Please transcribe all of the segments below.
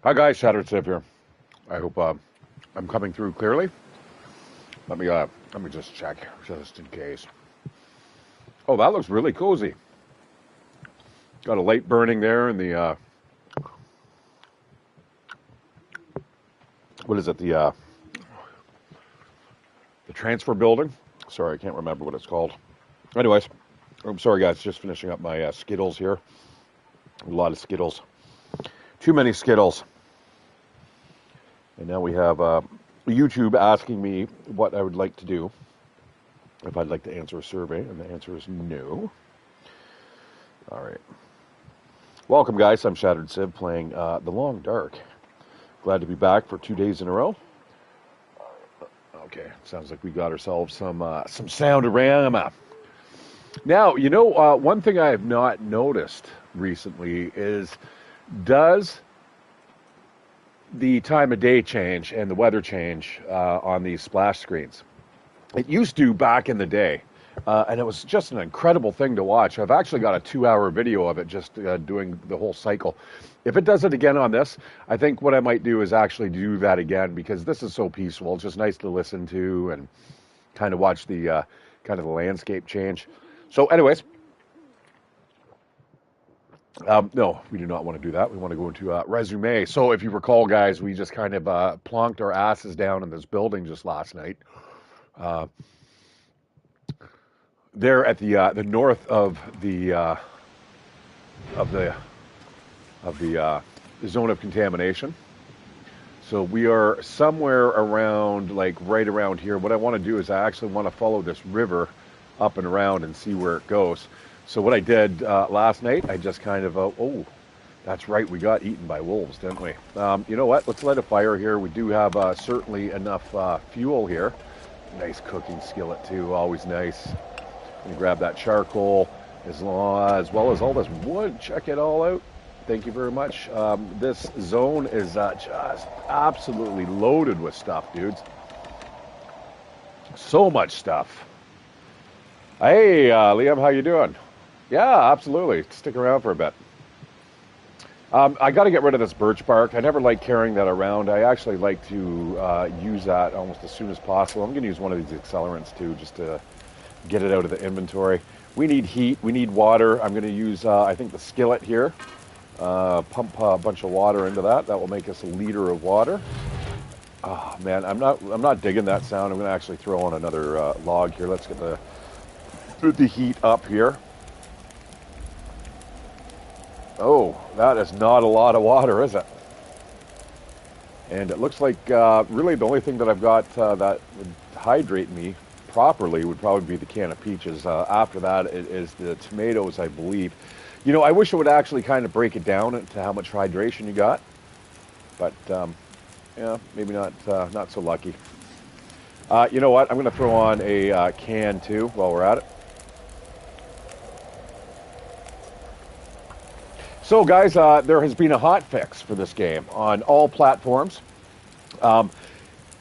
Hi guys, Shatteredciv here. I hope I'm coming through clearly. Let me just check, just in case. Oh, that looks really cozy. Got a light burning there in the what is it? The transfer building. Sorry, I can't remember what it's called. Anyways, I'm sorry guys, just finishing up my Skittles here. A lot of Skittles. Too many Skittles. And now we have YouTube asking me what I would like to do, if I'd like to answer a survey, and the answer is no. All right. Welcome, guys. I'm Shatteredciv playing The Long Dark. Glad to be back for 2 days in a row. Okay, sounds like we got ourselves some sound-orama. Now, you know, one thing I have not noticed recently is, does the time of day change and the weather change on these splash screens? It used to back in the day, and it was just an incredible thing to watch. I've actually got a 2-hour video of it just doing the whole cycle. If it does it again on this, I think what I might do is actually do that again, because this is so peaceful. It's just nice to listen to and kind of watch the kind of the landscape change. So anyways, no, we do not want to do that. We want to go into resume. So if you recall, guys, we just kind of plonked our asses down in this building just last night. There at the north of the zone of contamination. So we are somewhere around, like right around here. What I want to do is I actually want to follow this river up and around and see where it goes. So what I did last night, I just kind of, oh, that's right, we got eaten by wolves, didn't we? You know what, let's light a fire here. We do have certainly enough fuel here. Nice cooking skillet too, always nice. And grab that charcoal as well as all this wood. Check it all out. Thank you very much. This zone is just absolutely loaded with stuff, dudes. So much stuff. Hey, Liam, how you doing? Yeah, absolutely. Stick around for a bit. I got to get rid of this birch bark. I never like carrying that around. I actually like to use that almost as soon as possible. I'm going to use one of these accelerants too, just to get it out of the inventory. We need heat. We need water. I'm going to use, I think, the skillet here. Pump a bunch of water into that. That will make us a liter of water. Oh man, I'm not digging that sound. I'm going to actually throw on another log here. Let's get the heat up here. Oh, that is not a lot of water, is it? And it looks like really the only thing that I've got that would hydrate me properly would probably be the can of peaches. After that, it is the tomatoes, I believe. You know, I wish it would actually kind of break it down into how much hydration you got. But, yeah, maybe not so lucky. You know what? I'm going to throw on a can, too, while we're at it. So, guys, there has been a hotfix for this game on all platforms.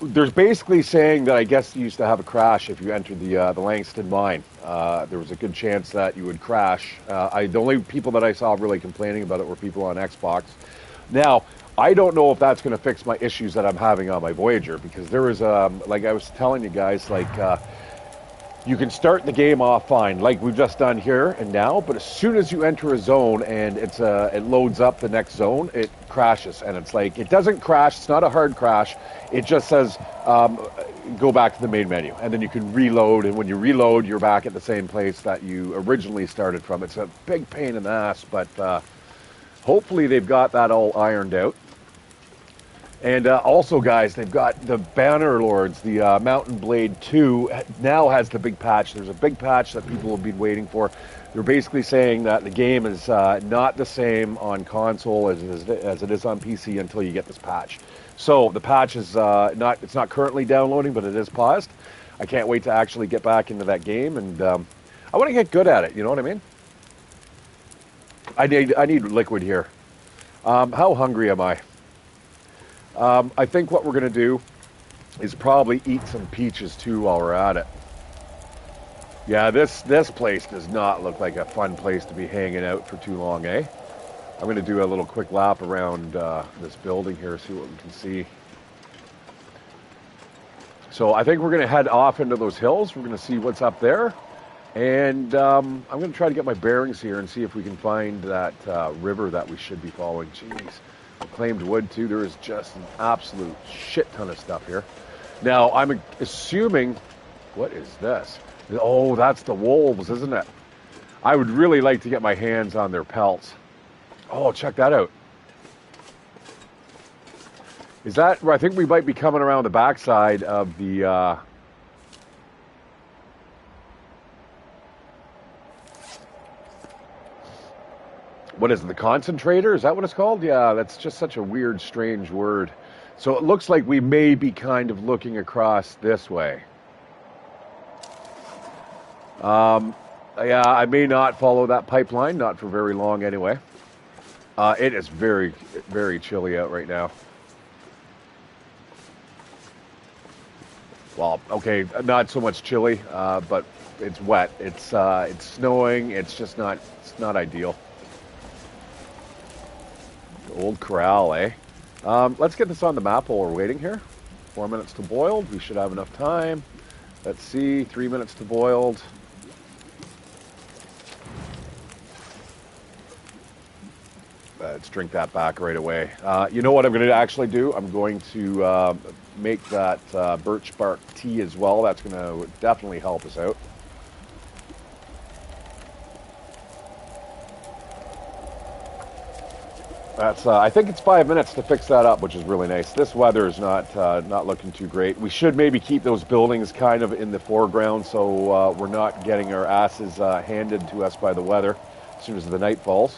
There's basically saying that I guess you used to have a crash if you entered the Langston mine. There was a good chance that you would crash. The only people that I saw really complaining about it were people on Xbox. Now, I don't know if that's going to fix my issues that I'm having on my Voyager, because there is, like I was telling you guys, like, you can start the game off fine, like we've just done here and now, but as soon as you enter a zone and it loads up the next zone, it crashes. And it's like, it doesn't crash, it's not a hard crash, it just says, go back to the main menu. And then you can reload, and when you reload, you're back at the same place that you originally started from. It's a big pain in the ass, but hopefully they've got that all ironed out. And also, guys, they've got the Banner Lords, the Mountain Blade 2 now has the big patch. There's a big patch that people have been waiting for. They're basically saying that the game is not the same on console as it is on PC until you get this patch. So the patch is it's not currently downloading, but it is paused. I can't wait to actually get back into that game, and I want to get good at it. You know what I mean? I need liquid here. How hungry am I? I think what we're going to do is probably eat some peaches too while we're at it. Yeah, this place does not look like a fun place to be hanging out for too long, eh? I'm going to do a little quick lap around this building here, see what we can see. So I think we're going to head off into those hills. We're going to see what's up there. And I'm going to try to get my bearings here and see if we can find that river that we should be following. Jeez. Claimed wood, too. There is just an absolute shit ton of stuff here. Now, I'm assuming... What is this? Oh, that's the wolves, isn't it? I would really like to get my hands on their pelts. Oh, check that out. Is that... I think we might be coming around the backside of the... What is it, the concentrator? Is that what it's called? Yeah, that's just such a weird, strange word. So it looks like we may be kind of looking across this way. Yeah, I may not follow that pipeline, not for very long anyway. It is very, very chilly out right now. Well, okay, not so much chilly, but it's wet. It's snowing. It's just not. It's not ideal. Old corral, eh? Let's get this on the map while we're waiting here. 4 minutes to boiled. We should have enough time. Let's see. 3 minutes to boiled. Let's drink that back right away. You know what I'm going to actually do? I'm going to make that birch bark tea as well. That's going to definitely help us out. That's. I think it's 5 minutes to fix that up, which is really nice. This weather is not looking too great. We should maybe keep those buildings kind of in the foreground, so we're not getting our asses handed to us by the weather as soon as the night falls.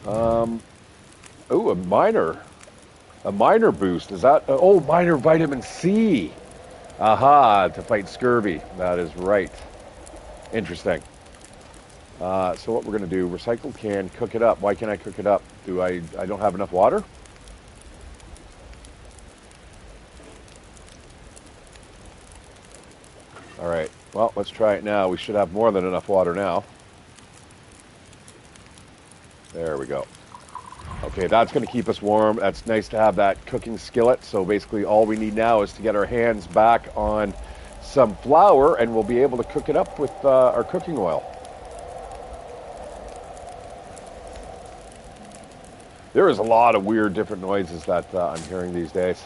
Oh, a minor boost. Is that? Oh, minor vitamin C. Aha, to fight scurvy. That is right. Interesting. So what we're going to do, recycle can, cook it up. Why can't I cook it up? I don't have enough water? All right, well, let's try it now. We should have more than enough water now. There we go. Okay, that's going to keep us warm. That's nice to have that cooking skillet. So basically all we need now is to get our hands back on some flour and we'll be able to cook it up with our cooking oil. There is a lot of weird different noises that I'm hearing these days.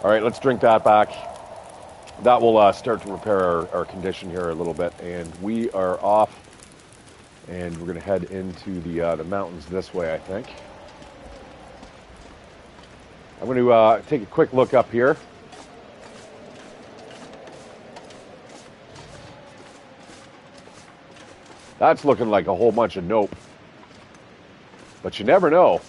All right, let's drink that back. That will start to repair our condition here a little bit. And we are off. And we're going to head into the mountains this way, I think. I'm going to take a quick look up here. That's looking like a whole bunch of nope. But you never know.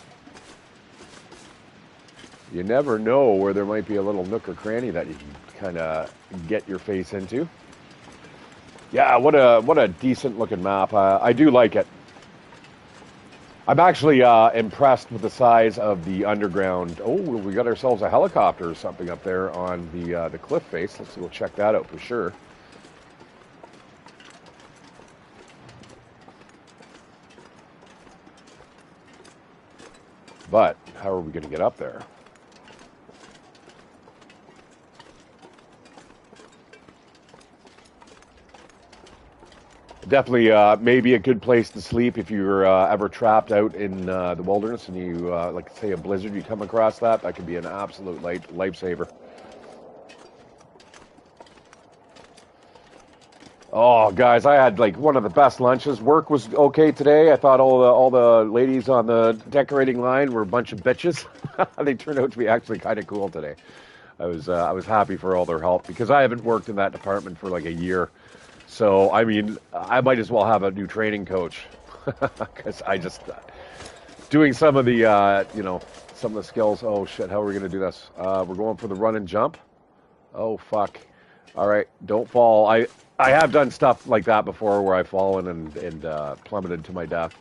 You never know where there might be a little nook or cranny that you can kind of get your face into. Yeah, what a decent looking map. I do like it. I'm actually impressed with the size of the underground. Oh, we got ourselves a helicopter or something up there on the cliff face. Let's go check that out for sure. But how are we going to get up there? Definitely maybe a good place to sleep if you're ever trapped out in the wilderness and you, like say a blizzard, you come across that. That could be an absolute lifesaver. Oh, guys, I had like one of the best lunches. Work was okay today. I thought all the ladies on the decorating line were a bunch of bitches. They turned out to be actually kind of cool today. I was happy for all their help because I haven't worked in that department for like a year. So, I mean, I might as well have a new training coach because I just, doing some of the, some of the skills. Oh, shit, how are we going to do this? We're going for the run and jump. Oh, fuck. All right, don't fall. I have done stuff like that before where I've fallen and plummeted to my death.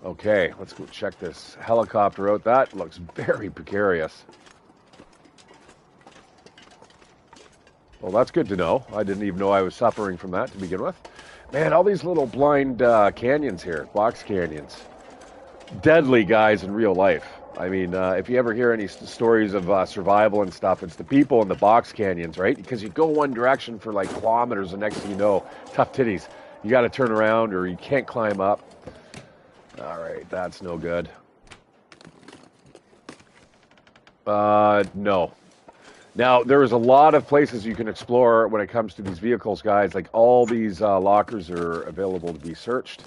Okay, let's go check this helicopter out. That looks very precarious. Well, that's good to know. I didn't even know I was suffering from that to begin with. Man, all these little blind canyons here, box canyons. deadly guys in real life. I mean, if you ever hear any stories of survival and stuff, it's the people in the box canyons, right? Because you go one direction for like kilometers, and next thing you know, tough titties. You got to turn around, or you can't climb up. All right, that's no good. No. Now, there's a lot of places you can explore when it comes to these vehicles, guys. Like, all these lockers are available to be searched.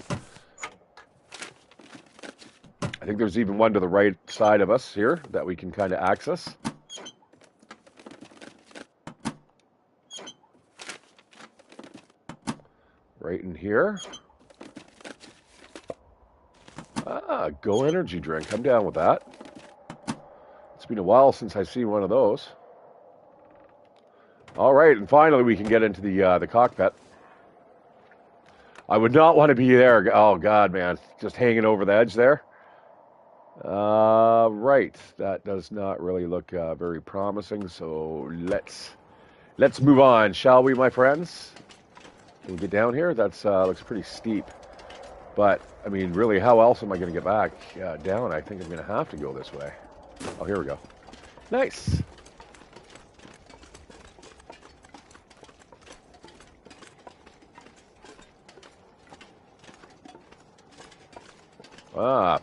I think there's even one to the right side of us here that we can kind of access. Right in here. Ah, Go Energy Drink. I'm down with that. It's been a while since I've seen one of those. All right, and finally we can get into the cockpit. I would not want to be there. Oh, God, man. Just hanging over the edge there. Right. That does not really look very promising, so let's move on, shall we, my friends? Can we get down here? That's looks pretty steep. But, I mean, really, how else am I going to get back down? I think I'm going to have to go this way. Oh, here we go. Nice. Ah,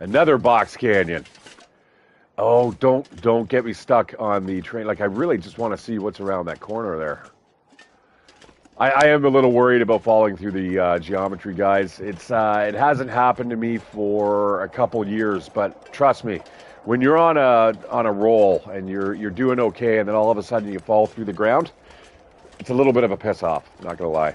another box canyon. Oh, don't get me stuck on the train. Like, I really just want to see what's around that corner there. I am a little worried about falling through the geometry, guys. It hasn't happened to me for a couple years, but trust me, when you're on a roll and you're doing okay, and then all of a sudden you fall through the ground, it's a little bit of a piss off. Not gonna lie.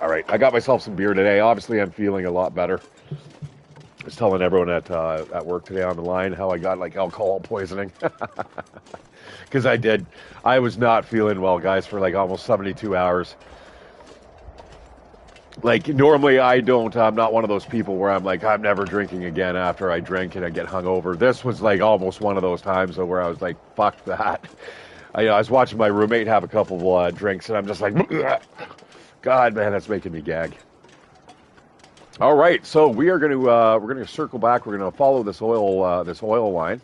All right, I got myself some beer today. Obviously, I'm feeling a lot better. I was telling everyone at work today on the line how I got like alcohol poisoning. Because I did. I was not feeling well, guys, for like almost 72 hours. Like, normally I'm not one of those people where I'm like, I'm never drinking again after I drink and I get hungover. This was like almost one of those times though, where I was like, fuck that. I was watching my roommate have a couple of drinks, and I'm just like, God, man, that's making me gag. All right, so we're going to circle back. We're going to follow this oil line.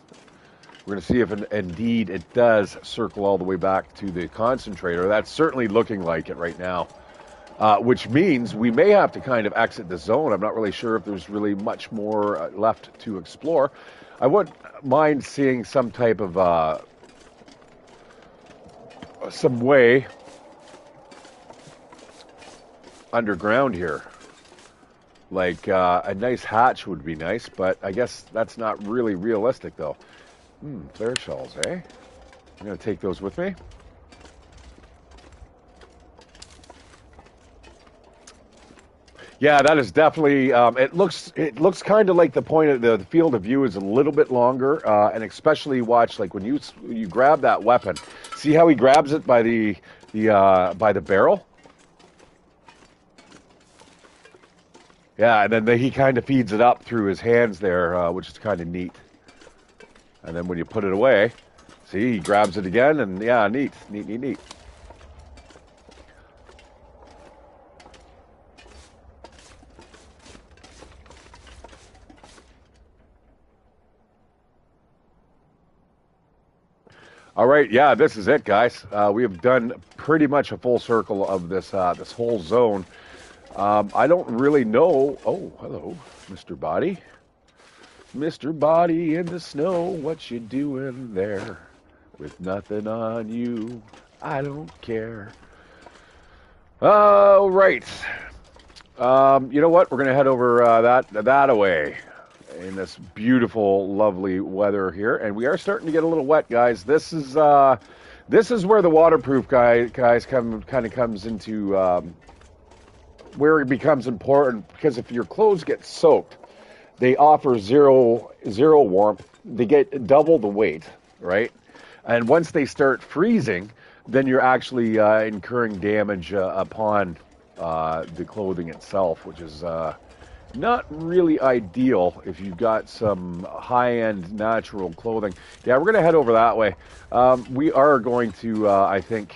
We're going to see if indeed it does circle all the way back to the concentrator. That's certainly looking like it right now, which means we may have to kind of exit the zone. I'm not really sure if there's really much more left to explore. I wouldn't mind seeing some type of some way underground here. Like a nice hatch would be nice, but I guess that's not really realistic though. Flare shells, eh? I'm going to take those with me. Yeah, that is definitely. It looks kind of like the point of the field of view is a little bit longer, and especially watch like when you grab that weapon. See how he grabs it by the barrel. Yeah, and then he kind of feeds it up through his hands there, which is kind of neat. And then when you put it away, see, he grabs it again, and yeah, neat. All right, yeah, this is it, guys. We have done pretty much a full circle of this this whole zone. I don't really know. Oh, hello, Mr. Body. Mr. Body in the snow, what you doing there? With nothing on you, I don't care. All right. You know what? We're going to head over that away in this beautiful, lovely weather here. And we are starting to get a little wet, guys. This is where the waterproof guys comes into where it becomes important, because if your clothes get soaked, they offer zero warmth. They get double the weight, right? And once they start freezing, then you're actually incurring damage upon the clothing itself, which is not really ideal if you've got some high-end natural clothing. Yeah, we're going to head over that way. We are going to, I think,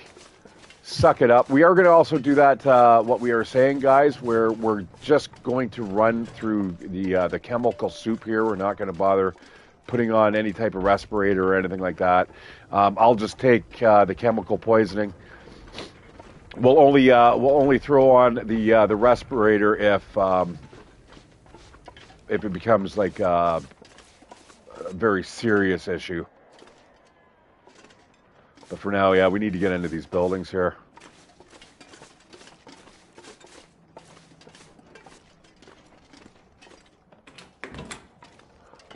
suck it up. We are going to also do that, what we are saying, guys, where we're just going to run through the chemical soup here. We're not going to bother putting on any type of respirator or anything like that. I'll just take the chemical poisoning. We'll only throw on the respirator if it becomes like a very serious issue. But for now, yeah, we need to get into these buildings here.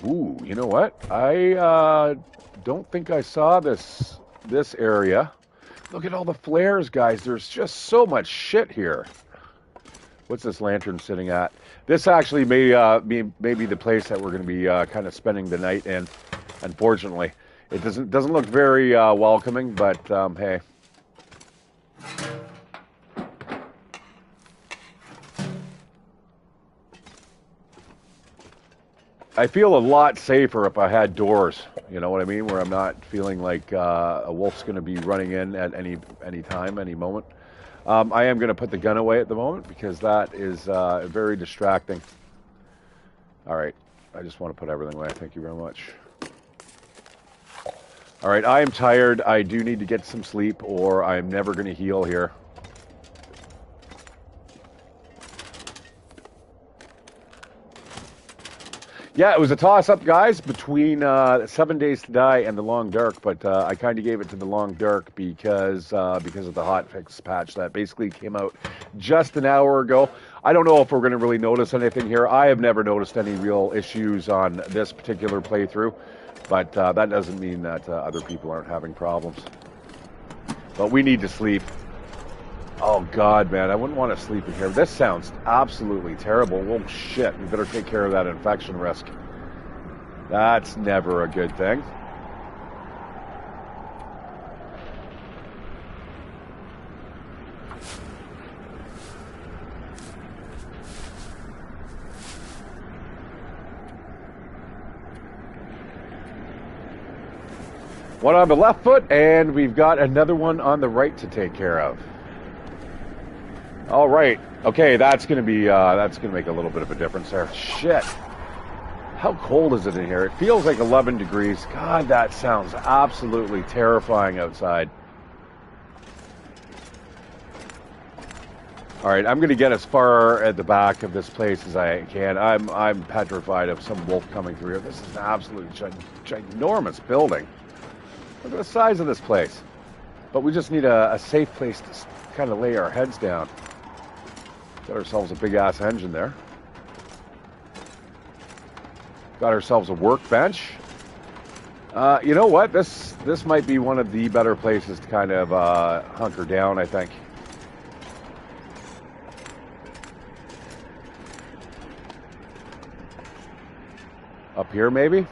Ooh, you know what? I don't think I saw this area. Look at all the flares, guys. There's just so much shit here. What's this lantern sitting at? This actually may be the place that we're going to be kind of spending the night in. Unfortunately, it doesn't look very welcoming, but hey. I feel a lot safer if I had doors. You know what I mean? Where I'm not feeling like a wolf's going to be running in at any time, any moment. I am going to put the gun away at the moment because that is very distracting. All right. I just want to put everything away. Thank you very much. All right. I am tired. I do need to get some sleep or I'm never going to heal here. Yeah, it was a toss-up, guys, between 7 Days to Die and The Long Dark, but I kind of gave it to The Long Dark because of the hotfix patch that basically came out just an hour ago. I don't know if we're going to really notice anything here. I have never noticed any real issues on this particular playthrough, but that doesn't mean that other people aren't having problems. But we need to sleep. Oh, God, man, I wouldn't want to sleep in here. This sounds absolutely terrible. Well, shit, we better take care of that infection risk. That's never a good thing. One on the left foot, and we've got another one on the right to take care of. All right. Okay, that's gonna make a little bit of a difference there. Shit. How cold is it in here? It feels like 11 degrees. God, that sounds absolutely terrifying outside. All right, I'm gonna get as far at the back of this place as I can. I'm petrified of some wolf coming through here. This is an absolute ginormous building. Look at the size of this place. But we just need a safe place to kind of lay our heads down. Got ourselves a big-ass engine there. Got ourselves a workbench. You know what? This might be one of the better places to kind of hunker down, I think. Up here, maybe?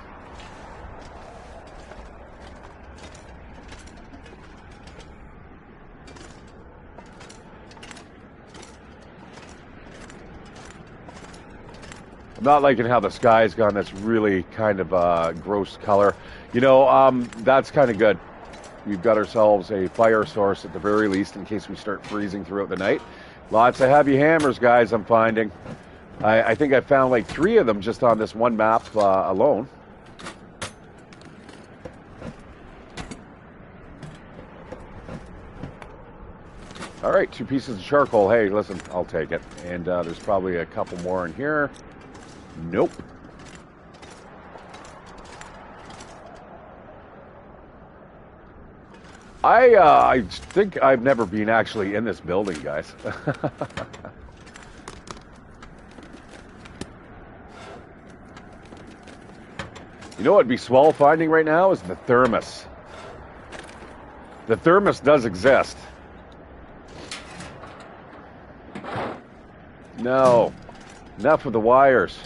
I'm not liking how the sky's gone. That's really kind of gross color. You know, that's kind of good. We've got ourselves a fire source at the very least in case we start freezing throughout the night. Lots of heavy hammers, guys, I'm finding. I think I found like 3 of them just on this one map alone. All right, 2 pieces of charcoal. Hey, listen, I'll take it. And there's probably a couple more in here. Nope. I think I've never been actually in this building, guys. You know what would be swell finding right now is the thermos. The thermos does exist. No. Enough with the wires.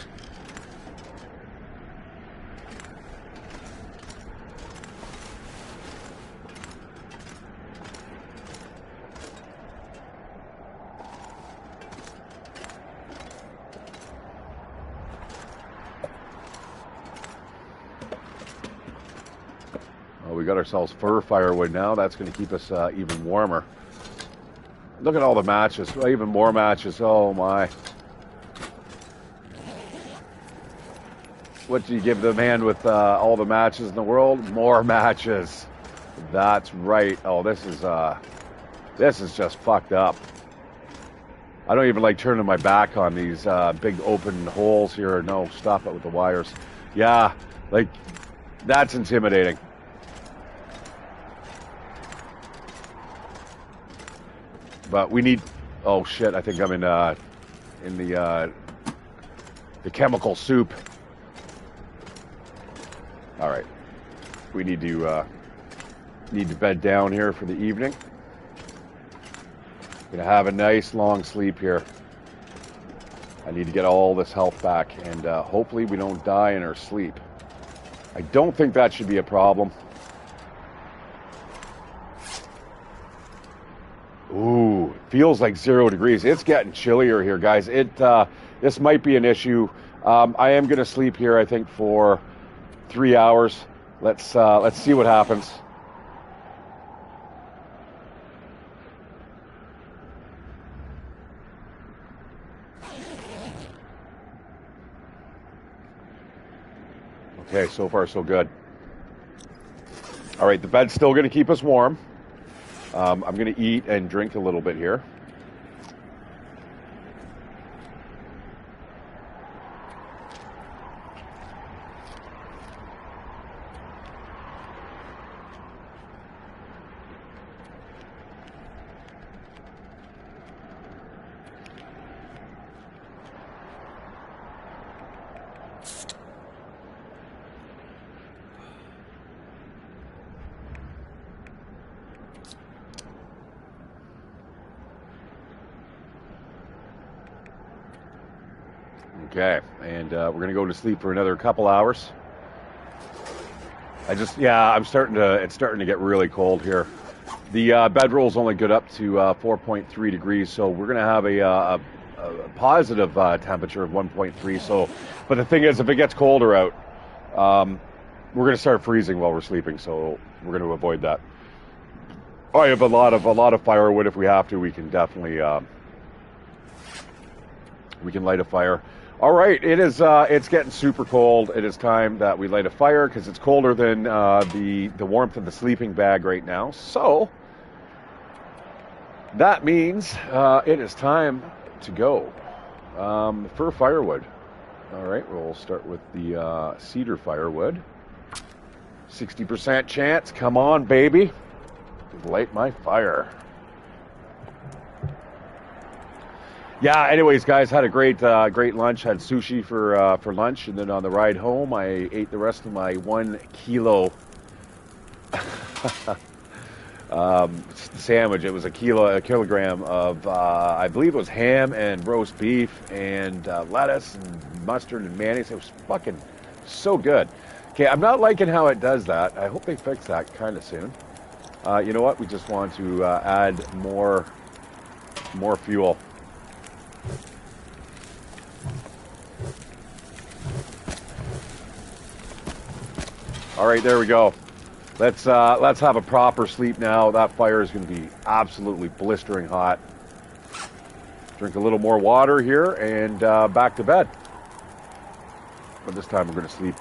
Oh, we got ourselves fir firewood now. That's going to keep us even warmer. Look at all the matches. Even more matches. Oh my. What do you give the man with all the matches in the world? More matches. That's right. Oh, this is just fucked up. I don't even like turning my back on these big open holes here. No, stop it with the wires. Yeah, like, that's intimidating. But we need... Oh, shit, I think I'm in the chemical soup. All right. We need to bed down here for the evening. Gonna have a nice long sleep here. I need to get all this health back, and hopefully we don't die in our sleep. I don't think that should be a problem. Ooh, it feels like 0 degrees. It's getting chillier here, guys. This might be an issue. I am gonna sleep here, I think, for 3 hours. Let's see what happens. Okay, so far so good. All right, the bed's still going to keep us warm. I'm going to eat and drink a little bit here. Okay, and we're going to go to sleep for another couple hours. It's starting to get really cold here. The bedroll's only good up to 4.3 degrees, so we're going to have a positive temperature of 1.3. So, but the thing is, if it gets colder out, we're going to start freezing while we're sleeping. So we're going to avoid that. I have a lot of firewood. If we have to, we can definitely we can light a fire. All right, it's getting super cold. It is time that we light a fire because it's colder than the warmth of the sleeping bag right now. So that means it is time to go for firewood. All right, we'll start with the cedar firewood. 60% chance. Come on, baby. Light my fire. Yeah, anyways, guys, had a great lunch. Had sushi for lunch, and then on the ride home, I ate the rest of my 1 kilo sandwich. It was a kilogram of, I believe it was ham and roast beef and lettuce and mustard and mayonnaise. It was fucking so good. Okay, I'm not liking how it does that. I hope they fix that kind of soon. You know what? We just want to add more fuel. All right, there we go. Let's have a proper sleep now. That fire is going to be absolutely blistering hot. Drink a little more water here and back to bed. But this time we're going to sleep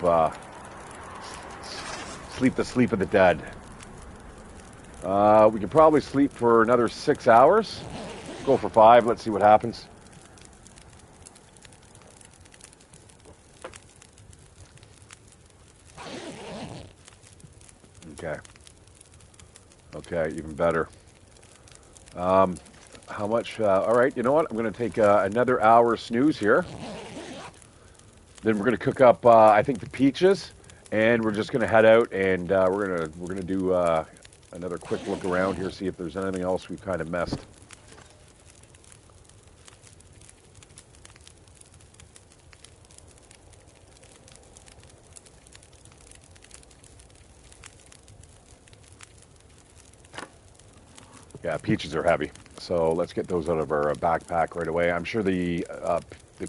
the sleep of the dead. We can probably sleep for another 6 hours. Go for 5. Let's see what happens. Okay, even better. How much? All right, you know what? I'm going to take another hour snooze here. Then we're going to cook up, I think, the peaches, and we're just going to head out, and we're gonna do another quick look around here, see if there's anything else we've kind of missed. Yeah, peaches are heavy, so let's get those out of our backpack right away. I'm sure the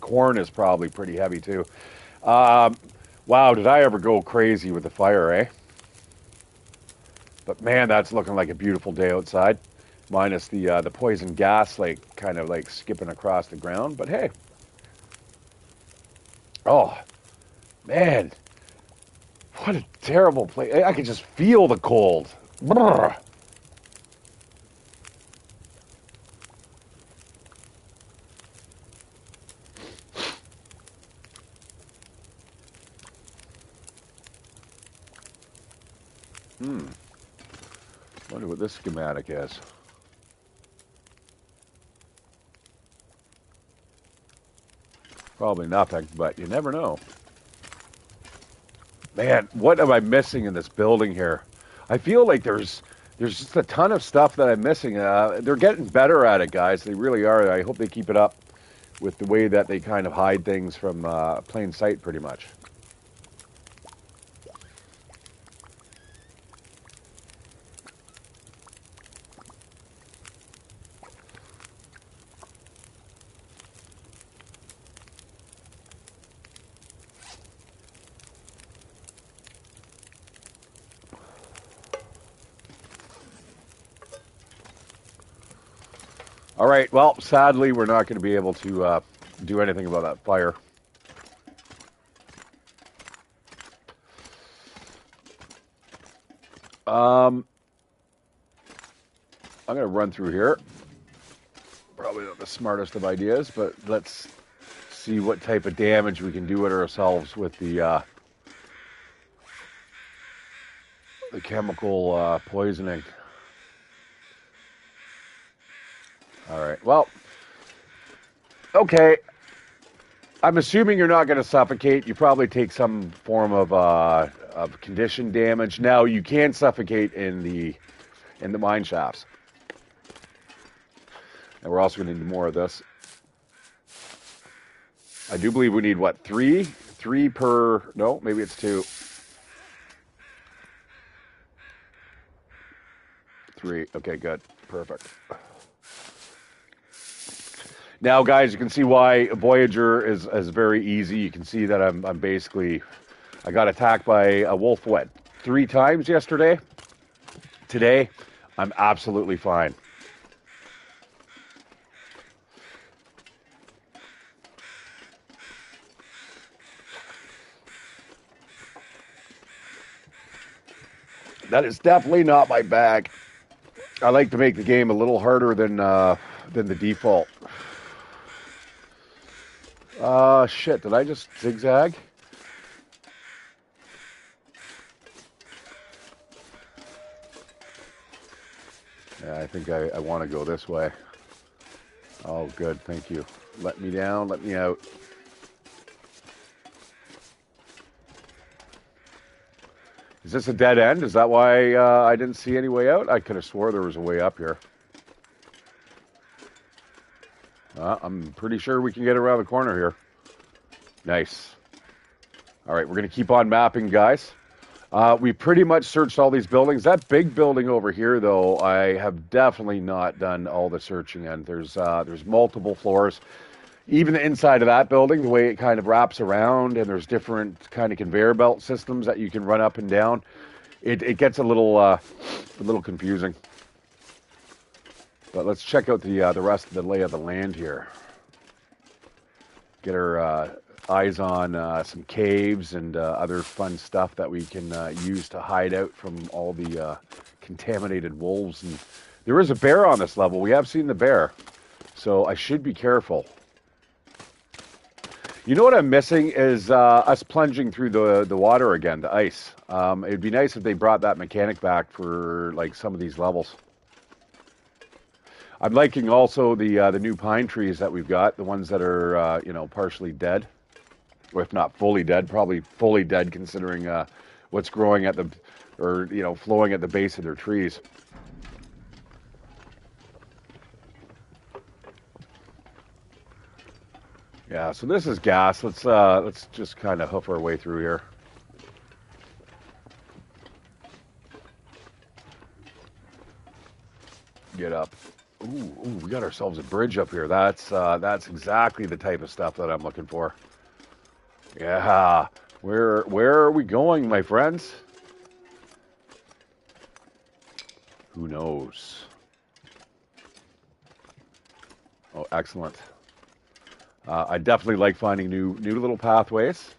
corn is probably pretty heavy too. Wow, did I ever go crazy with the fire, eh? But man, that's looking like a beautiful day outside. minus the poison gas, like kind of like skipping across the ground. But hey, oh man, what a terrible place! I could just feel the cold. Brr. Wonder what this schematic is. Probably nothing, but you never know. Man, what am I missing in this building here? I feel like there's just a ton of stuff that I'm missing. They're getting better at it, guys. They really are. I hope they keep it up with the way that they kind of hide things from plain sight, pretty much. All right, well, sadly, we're not going to be able to do anything about that fire. I'm going to run through here. Probably not the smartest of ideas, but let's see what type of damage we can do it ourselves with the chemical poisoning. All right, well, okay. I'm assuming you're not going to suffocate. You probably take some form of condition damage. Now, you can suffocate in the mine shafts. And we're also going to need more of this. I do believe we need, what, three? Three per... No, maybe it's two. Three. Okay, good. Perfect. Now, guys, you can see why Voyager is very easy. You can see that I'm basically... I got attacked by a wolf, what, 3 times yesterday? Today, I'm absolutely fine. That is definitely not my bag. I like to make the game a little harder than the default. Shit, did I just zigzag? Yeah, I think I want to go this way. Oh, good, thank you. Let me down, let me out. Is this a dead end? Is that why I didn't see any way out? I could have swore there was a way up here. I'm pretty sure we can get around the corner here. Nice. All right, we're going to keep on mapping, guys. We pretty much searched all these buildings. That big building over here, though, I have definitely not done all the searching in. There's multiple floors. Even the inside of that building, the way it kind of wraps around, and there's different kind of conveyor belt systems that you can run up and down. It gets a little confusing. But let's check out the rest of the lay of the land here. Get our eyes on some caves and other fun stuff that we can use to hide out from all the contaminated wolves. And there is a bear on this level. We have seen the bear, so I should be careful. You know what I'm missing is us plunging through the water again, the ice. It'd be nice if they brought that mechanic back for like some of these levels. I'm liking also the new pine trees that we've got, the ones that are partially dead, or if not fully dead, probably fully dead considering what's growing at flowing at the base of their trees. Yeah, so this is gas. Let's just kind of hoof our way through here. Get up. Ooh, we got ourselves a bridge up here. That's exactly the type of stuff that I'm looking for. Yeah, where are we going, my friends? Who knows? Oh, excellent. I definitely like finding new little pathways.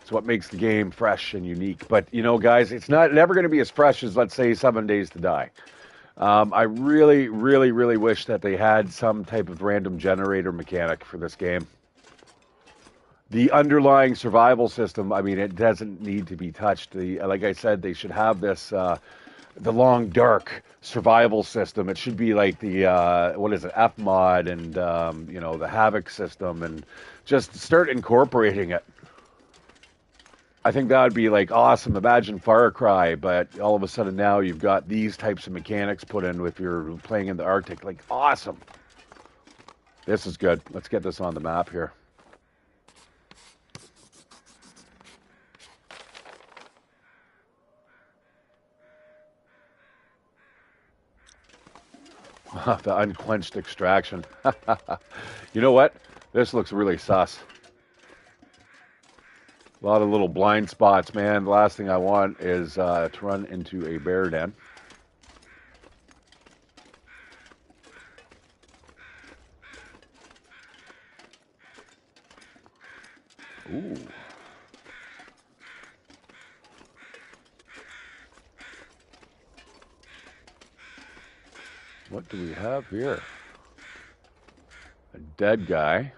It's what makes the game fresh and unique. But you know, guys, it's not never going to be as fresh as, let's say, 7 Days to Die. I really, really, really wish that they had some type of random generator mechanic for this game. The underlying survival system, I mean, it doesn't need to be touched. Like I said, they should have this, the long dark survival system. It should be like the, what is it, F-mod and, you know, the Havoc system, and just start incorporating it. I think that would be like awesome. Imagine Far Cry, but all of a sudden now you've got these types of mechanics put in if you're playing in the Arctic. Like, awesome. This is good. Let's get this on the map here. The unquenched extraction. You know what? This looks really sus. A lot of little blind spots, man. The last thing I want is to run into a bear den. Ooh. What do we have here? A dead guy.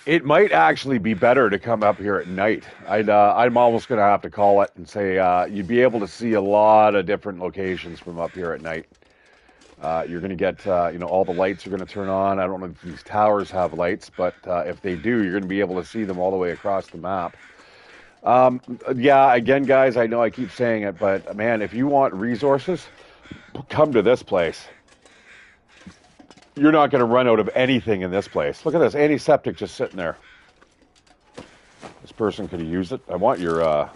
It might actually be better to come up here at night. I'm almost going to have to call it and say you'd be able to see a lot of different locations from up here at night. You're going to get, you know, all the lights are going to turn on. I don't know if these towers have lights, but if they do, you're going to be able to see them all the way across the map. Yeah, again, guys, I know I keep saying it, but man, if you want resources, come to this place. You're not going to run out of anything in this place. Look at this antiseptic just sitting there. This person could have used it. I want your, I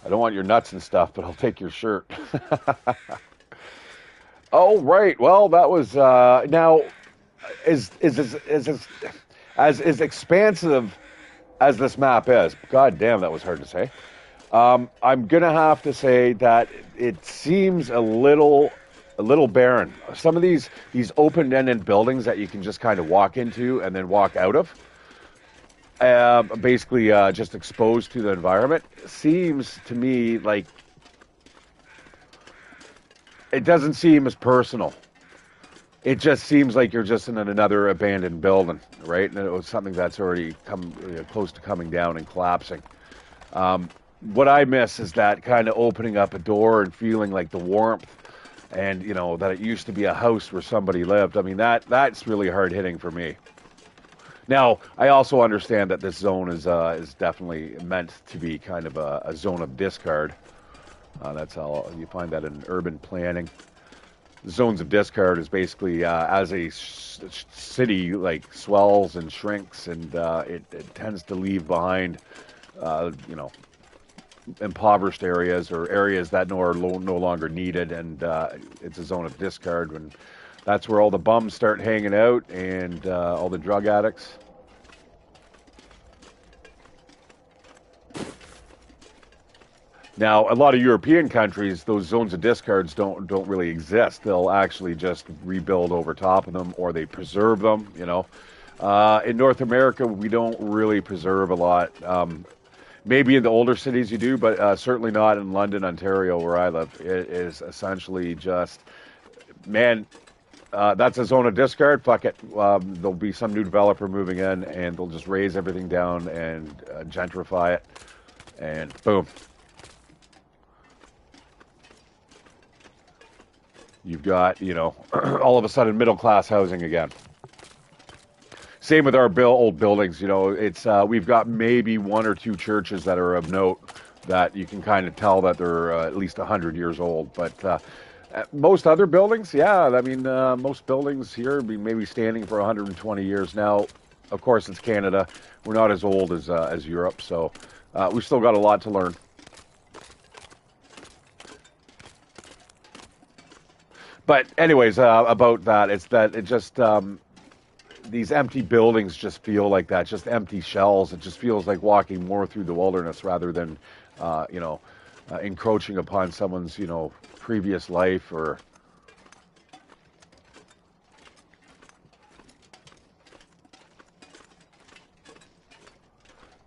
don't want your nuts and stuff, but I'll take your shirt. Oh, right. Well, that was, now, as expansive as this map is, God damn, that was hard to say. I'm going to have to say that it seems a little barren. Some of these open-ended buildings that you can just kind of walk into and then walk out of, basically just exposed to the environment, seems to me like it doesn't seem as personal. It just seems like you're just in another abandoned building, right? And it was something that's already come close to coming down and collapsing. What I miss is that kind of opening up a door and feeling like the warmth, and you know that it used to be a house where somebody lived. I mean, that's really hard hitting for me. Now, I also understand that this zone is definitely meant to be kind of a zone of discard. That's how you find that in urban planning. Zones of discard is basically as a city like swells and shrinks, and it tends to leave behind, you know, impoverished areas or areas that are no longer needed, and it's a zone of discard. And that's where all the bums start hanging out, and all the drug addicts. Now, a lot of European countries, those zones of discards don't really exist. They'll actually just rebuild over top of them, or they preserve them. You know, in North America, we don't really preserve a lot. Maybe in the older cities you do, but certainly not in London, Ontario, where I live. It is essentially just, man, that's a zone of discard. Fuck it. There'll be some new developer moving in, and they'll just raise everything down and gentrify it, and boom. You've got, you know, all of a sudden middle-class housing again. Same with our old buildings. You know, it's we've got maybe one or two churches that are of note that you can kind of tell that they're at least 100 years old. But most other buildings, yeah, I mean, most buildings here be maybe standing for 120 years now. Of course, it's Canada. We're not as old as Europe, so we've still got a lot to learn. But anyways, about that, it's that it just these empty buildings just feel like that, just empty shells. It just feels like walking more through the wilderness rather than, encroaching upon someone's, previous life or.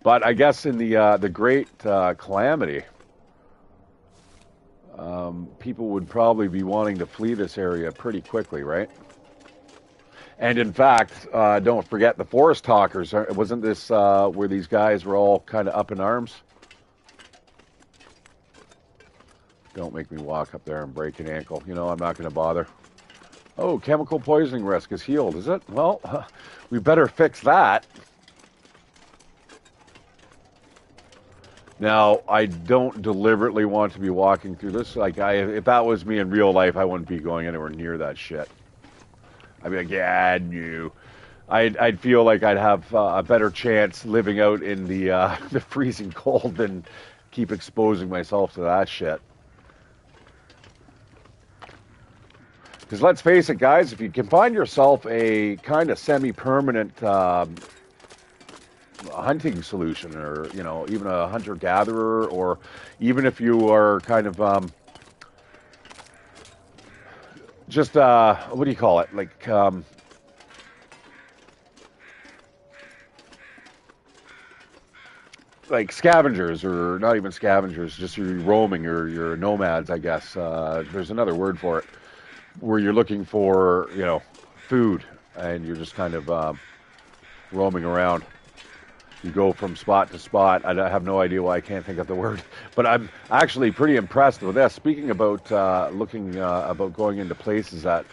But I guess in the Great Calamity, people would probably be wanting to flee this area pretty quickly, right? And in fact, don't forget the forest talkers. Wasn't this where these guys were all kind of up in arms? Don't make me walk up there and break an ankle. I'm not going to bother. Oh, chemical poisoning risk is healed, is it? Well, we better fix that. Now, I don't deliberately want to be walking through this. Like, if that was me in real life, I wouldn't be going anywhere near that shit. I'd be like, yeah, no. I'd feel like I'd have a better chance living out in the the freezing cold than keep exposing myself to that shit. Because let's face it, guys, if you can find yourself a kind of semi-permanent hunting solution, or even a hunter-gatherer, or even if you are kind of just what do you call it, like scavengers, or not even scavengers, just you're roaming, or you're nomads, I guess. There's another word for it, where you're looking for food, and you're just kind of roaming around. You go from spot to spot. I have no idea why I can't think of the word, but I'm actually pretty impressed with this. Speaking about about going into places that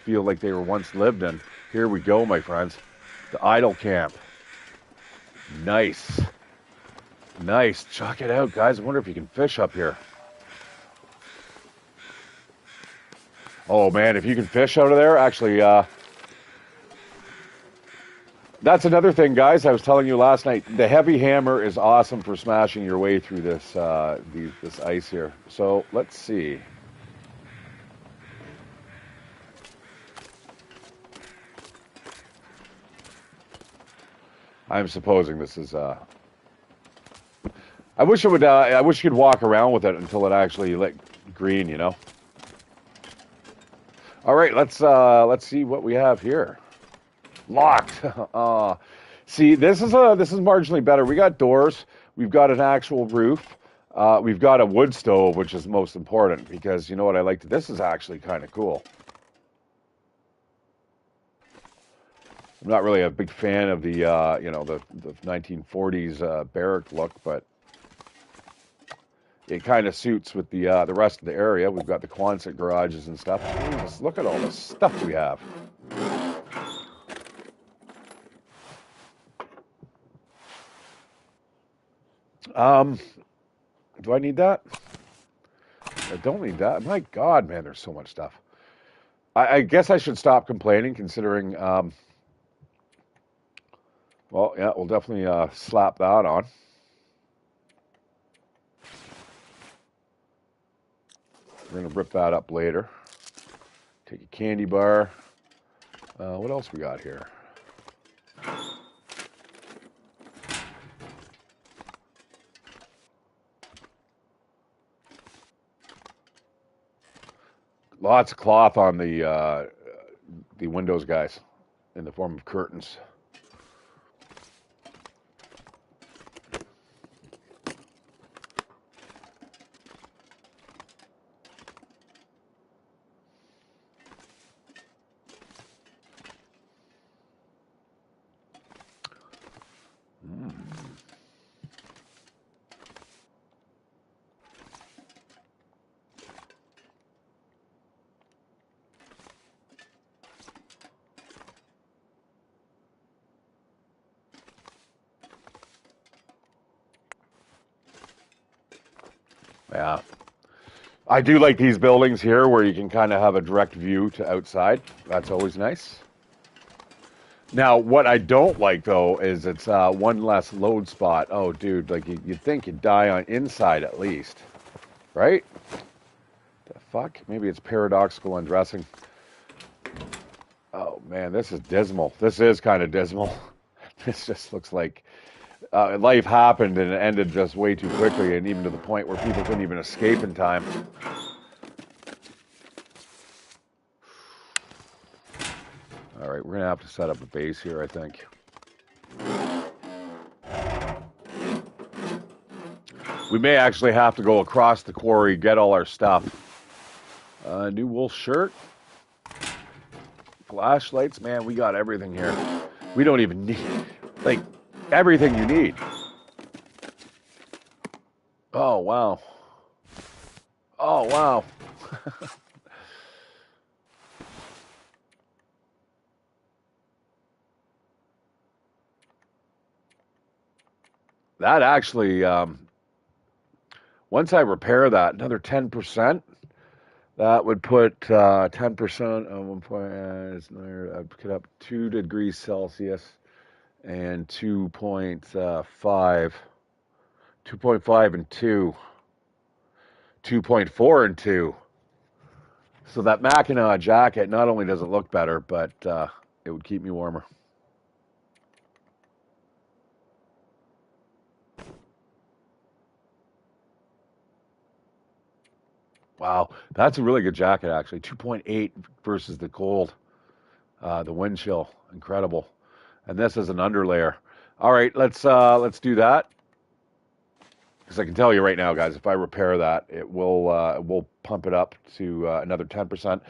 feel like they were once lived in, here we go, my friends. The idle camp. Nice. Nice. Check it out, guys. I wonder if you can fish up here. Oh, man, if you can fish out of there, actually, that's another thing, guys. I was telling you last night. The heavy hammer is awesome for smashing your way through this this ice here. So let's see. I'm supposing this is. I wish it would. I wish you could walk around with it until it actually lit green. All right, let's see what we have here. Locked. See, this is marginally better. We got doors. We've got an actual roof. We've got a wood stove, which is most important, because you know what I like. This is actually kind of cool. I'm not really a big fan of the the 1940s barrack look, but it kind of suits with the rest of the area. We've got the Quonset garages and stuff. Just look at all the stuff we have. Do I need that? I don't need that. My God, man, there's so much stuff. I guess I should stop complaining, considering. Well, yeah, we'll definitely slap that on. We're gonna rip that up later. Take a candy bar. What else we got here? Lots of cloth on the windows, guys, in the form of curtains. Yeah. I do like these buildings here where you can kind of have a direct view to outside. That's always nice. Now, what I don't like, though, is it's one less load spot. Oh, dude, like you'd think you'd die on inside at least, right? The fuck? Maybe it's paradoxical undressing. Oh man, this is dismal. This is kind of dismal. This just looks like life happened and it ended just way too quickly, and even to the point where people couldn't even escape in time. All right, we're gonna have to set up a base here, I think. We may actually have to go across the quarry, get all our stuff. New wool shirt. Flashlights, man, we got everything here. We don't even need, like, everything you need. Oh, wow. Oh, wow. That actually, once I repair that, another 10%, that would put 10% on 1 point, I'd put up 2 degrees Celsius and 2.5 and 2, 2.4 and 2. So that Mackinac jacket, not only does it look better, but it would keep me warmer. Wow, that's a really good jacket, actually. 2.8 versus the cold. The wind chill, incredible. And this is an underlayer. All right, let's do that. Because I can tell you right now, guys, if I repair that, it will pump it up to another 10%.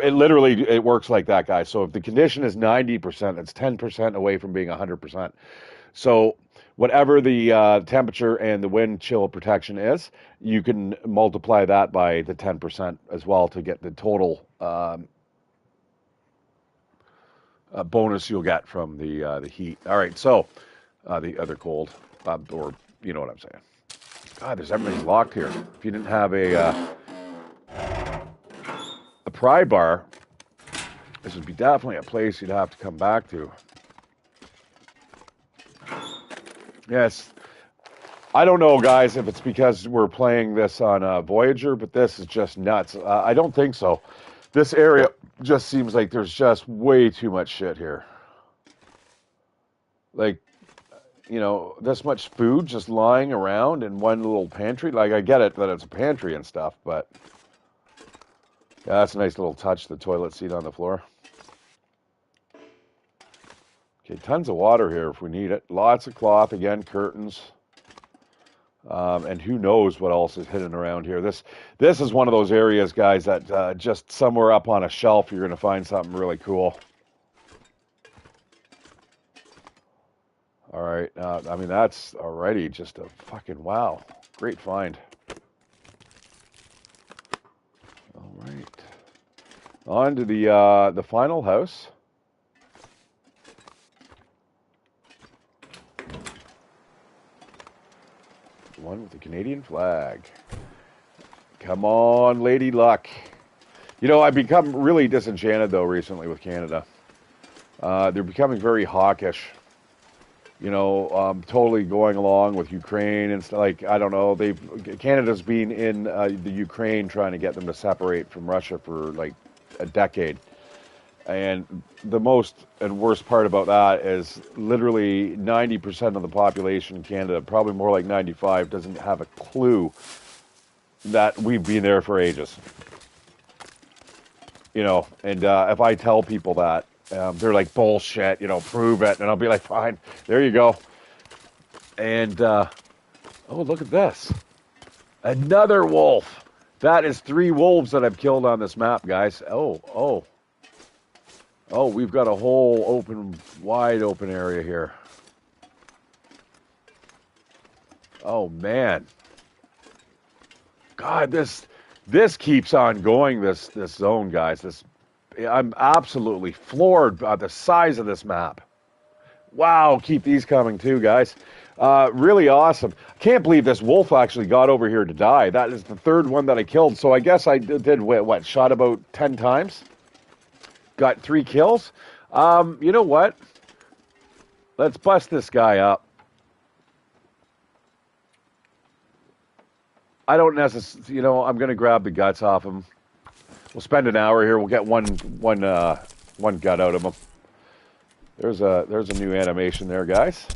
It literally works like that, guys. So if the condition is 90%, it's 10% away from being 100%. So whatever the temperature and the wind chill protection is, you can multiply that by the 10% as well to get the total bonus you'll get from the heat. All right, so the other cold, or you know what I'm saying. God, there's everything's locked here. If you didn't have a pry bar, this would be definitely a place you'd have to come back to. Yes. I don't know, guys, if it's because we're playing this on Voyager, but this is just nuts. I don't think so. This area just seems like there's just way too much shit here. Like, you know, this much food just lying around in one little pantry. Like, I get it that it's a pantry and stuff, but yeah, that's a nice little touch, the toilet seat on the floor. Okay, tons of water here if we need it. Lots of cloth, again, curtains. And who knows what else is hidden around here. This is one of those areas, guys, that just somewhere up on a shelf you're going to find something really cool. All right, I mean, that's already just a fucking wow. Great find. All right. On to the final house. One with the Canadian flag. Come on, Lady Luck. You know, I've become really disenchanted, though, recently with Canada. They're becoming very hawkish. You know, totally going along with Ukraine and stuff. Like, I don't know. Canada's been in the Ukraine trying to get them to separate from Russia for like a decade. And the most and worst part about that is literally 90% of the population in Canada, probably more like 95, doesn't have a clue that we've been there for ages. You know, and if I tell people that, they're like, bullshit, you know, prove it. And I'll be like, fine, there you go. And, oh, look at this. Another wolf. That is 3 wolves that I've killed on this map, guys. Oh, we've got a whole wide open area here. Oh, man. God, this keeps on going, this zone, guys. I'm absolutely floored by the size of this map. Wow, keep these coming too, guys. Really awesome. Can't believe this wolf actually got over here to die. That is the 3rd one that I killed. So I guess I did what, shot about 10 times? Got 3 kills? You know what? Let's bust this guy up. I don't necessarily, you know, I'm going to grab the guts off him. We'll spend an hour here. We'll get one gut out of them. There's a new animation there, guys.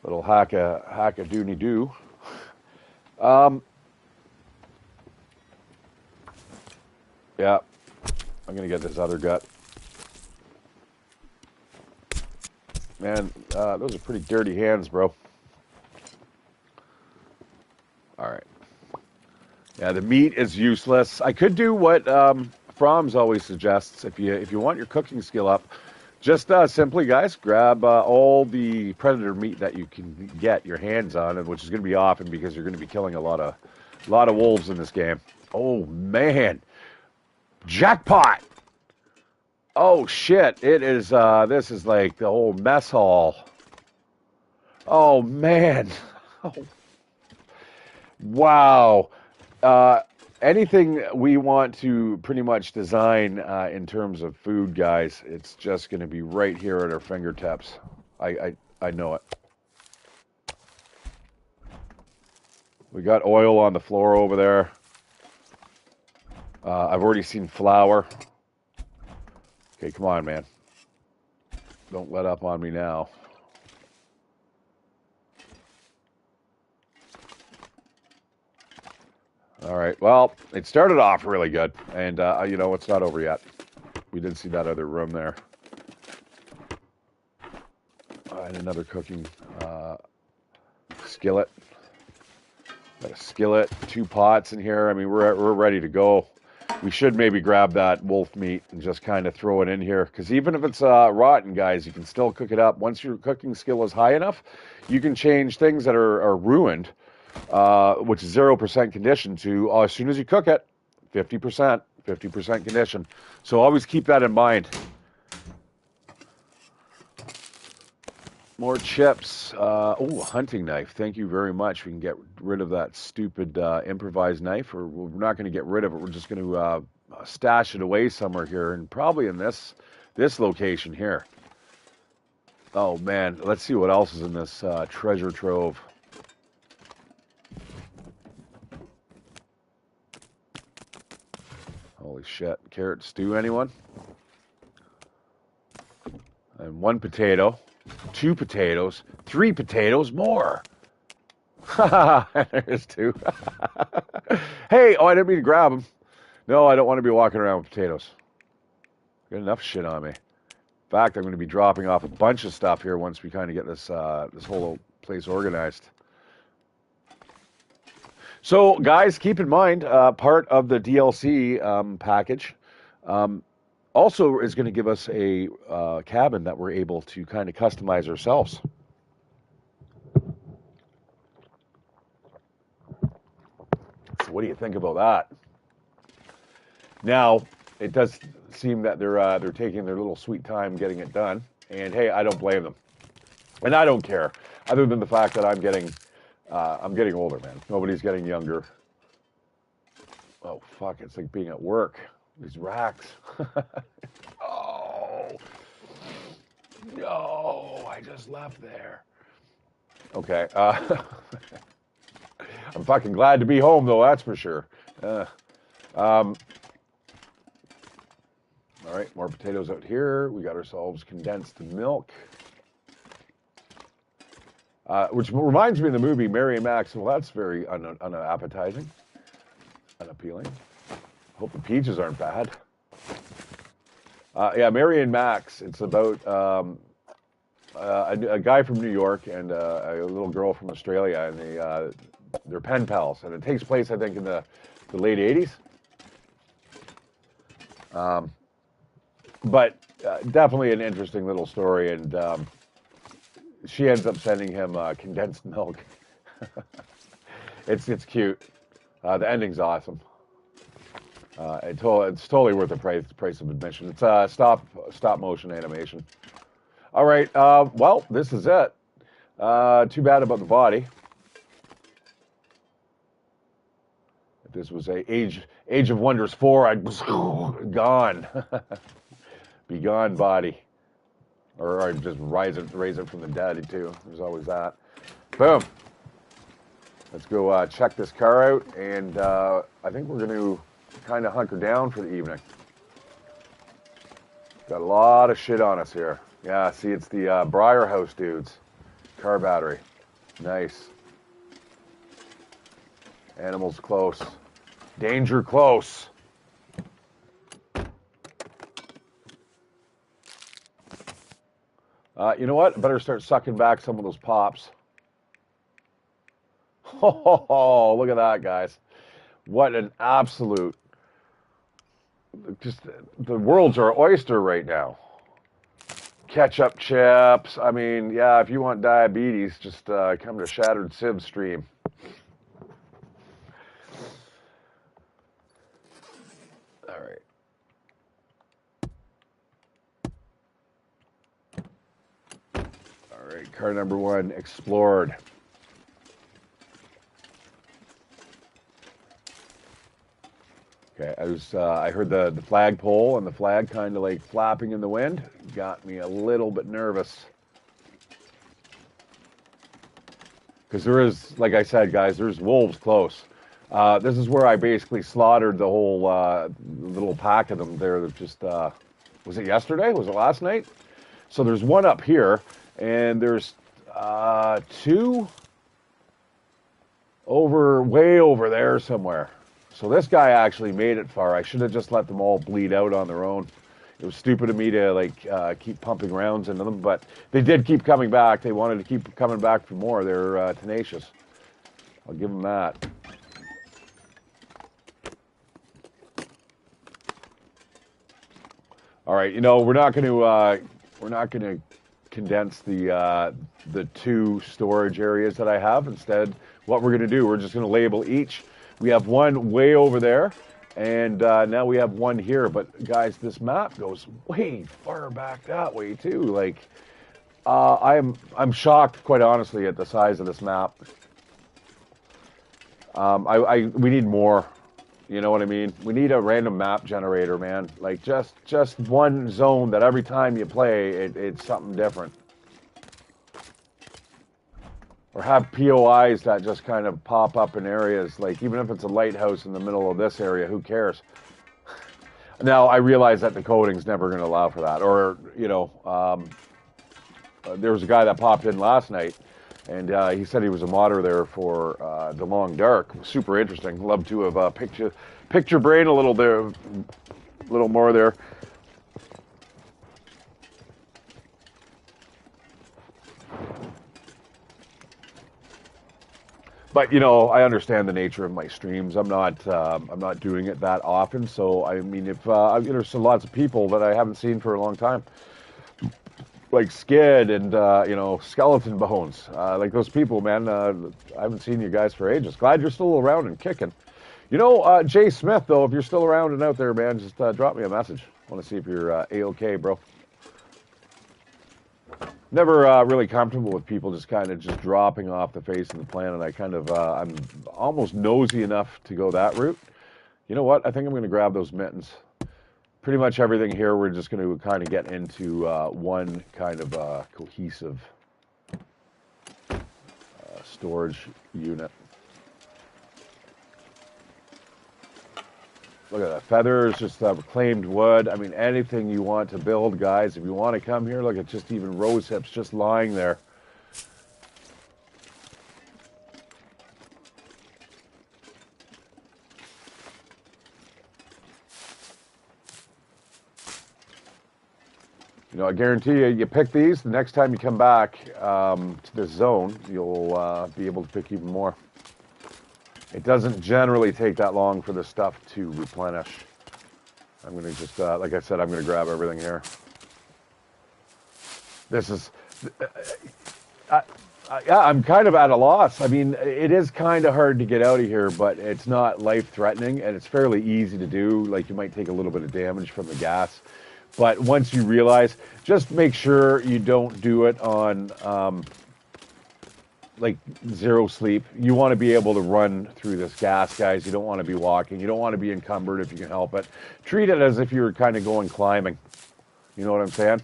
Little hack a doony do. Yeah, I'm gonna get this other gut. Man, those are pretty dirty hands, bro. All right. Yeah, the meat is useless. I could do what Froms always suggests. If you want your cooking skill up, just simply, guys, grab all the predator meat that you can get your hands on, and which is going to be often because you're going to be killing a lot of wolves in this game. Oh man, jackpot! Oh shit! It is. This is like the whole mess hall. Oh man! Oh. Wow. Anything we want to pretty much design in terms of food, guys, it's just going to be right here at our fingertips. I know it. We got oil on the floor over there. I've already seen flour. Okay, come on, man. Don't let up on me now. All right. Well, it started off really good, and you know, it's not over yet. We did see that other room there, and another cooking skillet. Got a skillet, 2 pots in here. I mean, we're ready to go. We should maybe grab that wolf meat and just kind of throw it in here, because even if it's rotten, guys, you can still cook it up. Once your cooking skill is high enough, you can change things that are ruined, which is 0% condition, to as soon as you cook it, 50% condition. So always keep that in mind. More chips. Oh, a hunting knife. Thank you very much. We can get rid of that stupid improvised knife, or we're not going to get rid of it. We're just going to stash it away somewhere here, and probably in this location here. Oh man, let's see what else is in this treasure trove. Holy shit. Carrot stew, anyone? And 1 potato. 2 potatoes, 3 potatoes more. There's 2. Hey, oh, I didn't mean to grab them. No, I don't want to be walking around with potatoes. Got enough shit on me. In fact, I'm going to be dropping off a bunch of stuff here once we kind of get this this whole place organized. So, guys, keep in mind, part of the DLC package also is going to give us a cabin that we're able to kind of customize ourselves. So what do you think about that? Now, it does seem that they're taking their little sweet time getting it done, and hey, I don't blame them, and I don't care, other than the fact that I'm getting older, man. Nobody's getting younger. Oh fuck! It's like being at work. These racks. Oh. No, I just left there. Okay. I'm fucking glad to be home, though, that's for sure. All right, more potatoes out here. We got ourselves condensed milk. Which reminds me of the movie Mary and Max. Well, that's very unappetizing. Unappealing. Hope the peaches aren't bad. Yeah, Mary and Max. It's about a guy from New York and a little girl from Australia, and they're pen pals. And it takes place, I think, in the late 80s. But definitely an interesting little story, and she ends up sending him condensed milk. It's cute. The ending's awesome. It's totally worth the price of admission. It's stop motion animation. All right. Well, this is it. Too bad about the body. If this was a Age of Wonders 4, I'd gone. Be gone, body. Or I'd just raise it from the dead too. There's always that. Boom. Let's go check this car out, and I think we're going to kind of hunker down for the evening. Got a lot of shit on us here. Yeah, see, it's the Briar House dudes. Car battery. Nice. Animals close. Danger close. You know what? I better start sucking back some of those pops. Oh, look at that, guys. What an absolute... Just, the world's our oyster right now. Ketchup chips. I mean, yeah, if you want diabetes, just come to Shatteredciv stream. All right. All right, car number 1 explored. Okay, I heard the flagpole and the flag kind of like flapping in the wind. Got me a little bit nervous. Because there is, like I said, guys, there's wolves close. This is where I basically slaughtered the whole little pack of them there. Just, was it yesterday? Was it last night? So there's one up here, and there's 2 way over there somewhere. So this guy actually made it far. I should have just let them all bleed out on their own. It was stupid of me to like keep pumping rounds into them, but they did keep coming back. They wanted to keep coming back for more. They're tenacious. I'll give them that. All right, you know, we're not going to condense the 2 storage areas that I have. Instead, what we're going to do, we're just going to label each. We have one way over there, and now we have one here. But guys, this map goes way far back that way too. Like, I'm shocked, quite honestly, at the size of this map. We need more. You know what I mean? We need a random map generator, man. Like just one zone that every time you play, it's something different. Or have POIs that just kind of pop up in areas, like even if it's a lighthouse in the middle of this area, who cares? Now, I realize that the coding's never going to allow for that. Or, you know, there was a guy that popped in last night, and he said he was a modder there for The Long Dark. Super interesting. Love to have picked your brain a little more there. But you know, I understand the nature of my streams. I'm not doing it that often. So I mean, if there's lots of people that I haven't seen for a long time, like Skid and you know, Skeleton Bones, like those people, man. I haven't seen you guys for ages. Glad you're still around and kicking. You know, Jay Smith, though, if you're still around and out there, man, just drop me a message. I want to see if you're A-OK, bro. Never really comfortable with people just kind of just dropping off the face of the planet. I kind of, I'm almost nosy enough to go that route. You know what? I think I'm going to grab those mittens. Pretty much everything here, we're just going to kind of get into one kind of cohesive storage unit. Look at that. Feathers, just reclaimed wood. I mean, anything you want to build, guys. If you want to come here, look at just even rose hips just lying there. You know, I guarantee you, you pick these, the next time you come back to this zone, you'll be able to pick even more. It doesn't generally take that long for the stuff to replenish. I'm going to just, like I said, I'm going to grab everything here. This is, yeah, I'm kind of at a loss. I mean, it is kind of hard to get out of here, but it's not life-threatening, and it's fairly easy to do. Like, you might take a little bit of damage from the gas. But once you realize, just make sure you don't do it on like zero sleep. You want to be able to run through this gas, guys. You don't want to be walking. You don't want to be encumbered if you can help it. Treat it as if you're kind of going climbing. You know what I'm saying?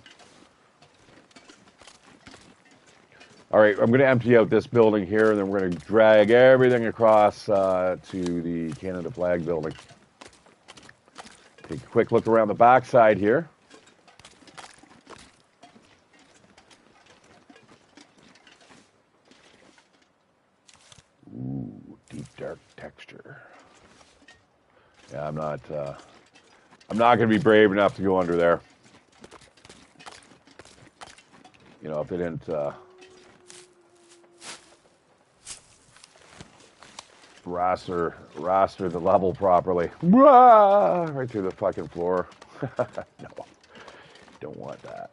All right, I'm going to empty out this building here, and then we're going to drag everything across to the Canada Flag building. Take a quick look around the backside here. Ooh, deep dark texture. Yeah, I'm not going to be brave enough to go under there. You know, if they didn't raster the level properly. Right through the fucking floor. No, don't want that.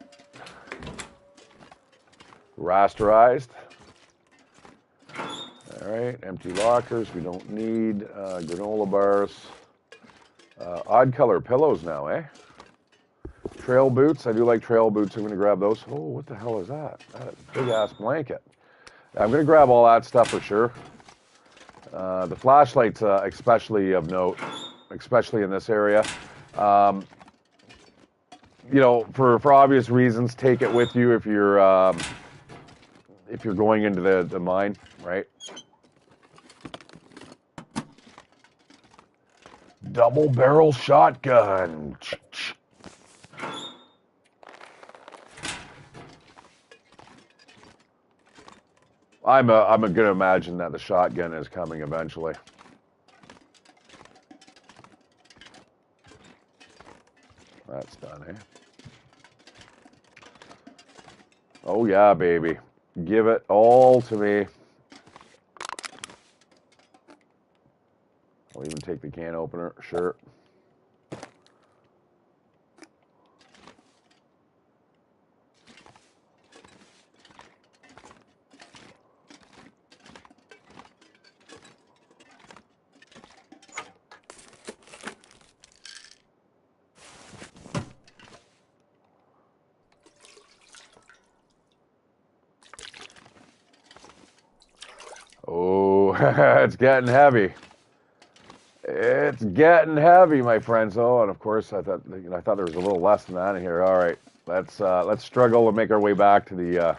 Rasterized. All right, empty lockers. We don't need granola bars. Odd color pillows now, eh? Trail boots. I do like trail boots. I'm going to grab those. Oh, what the hell is that? That big-ass blanket. I'm going to grab all that stuff for sure. The flashlights, especially of note, especially in this area. You know, for obvious reasons, take it with you if you're going into the mine, right? Double barrel shotgun. I'm gonna imagine that the shotgun is coming eventually. That's done, eh? Oh yeah, baby. Give it all to me. I'll even take the can opener, sure. Oh, it's getting heavy. It's getting heavy, my friends. Oh, and of course, I thought there was a little less than that in here. All right, let's struggle and make our way back to the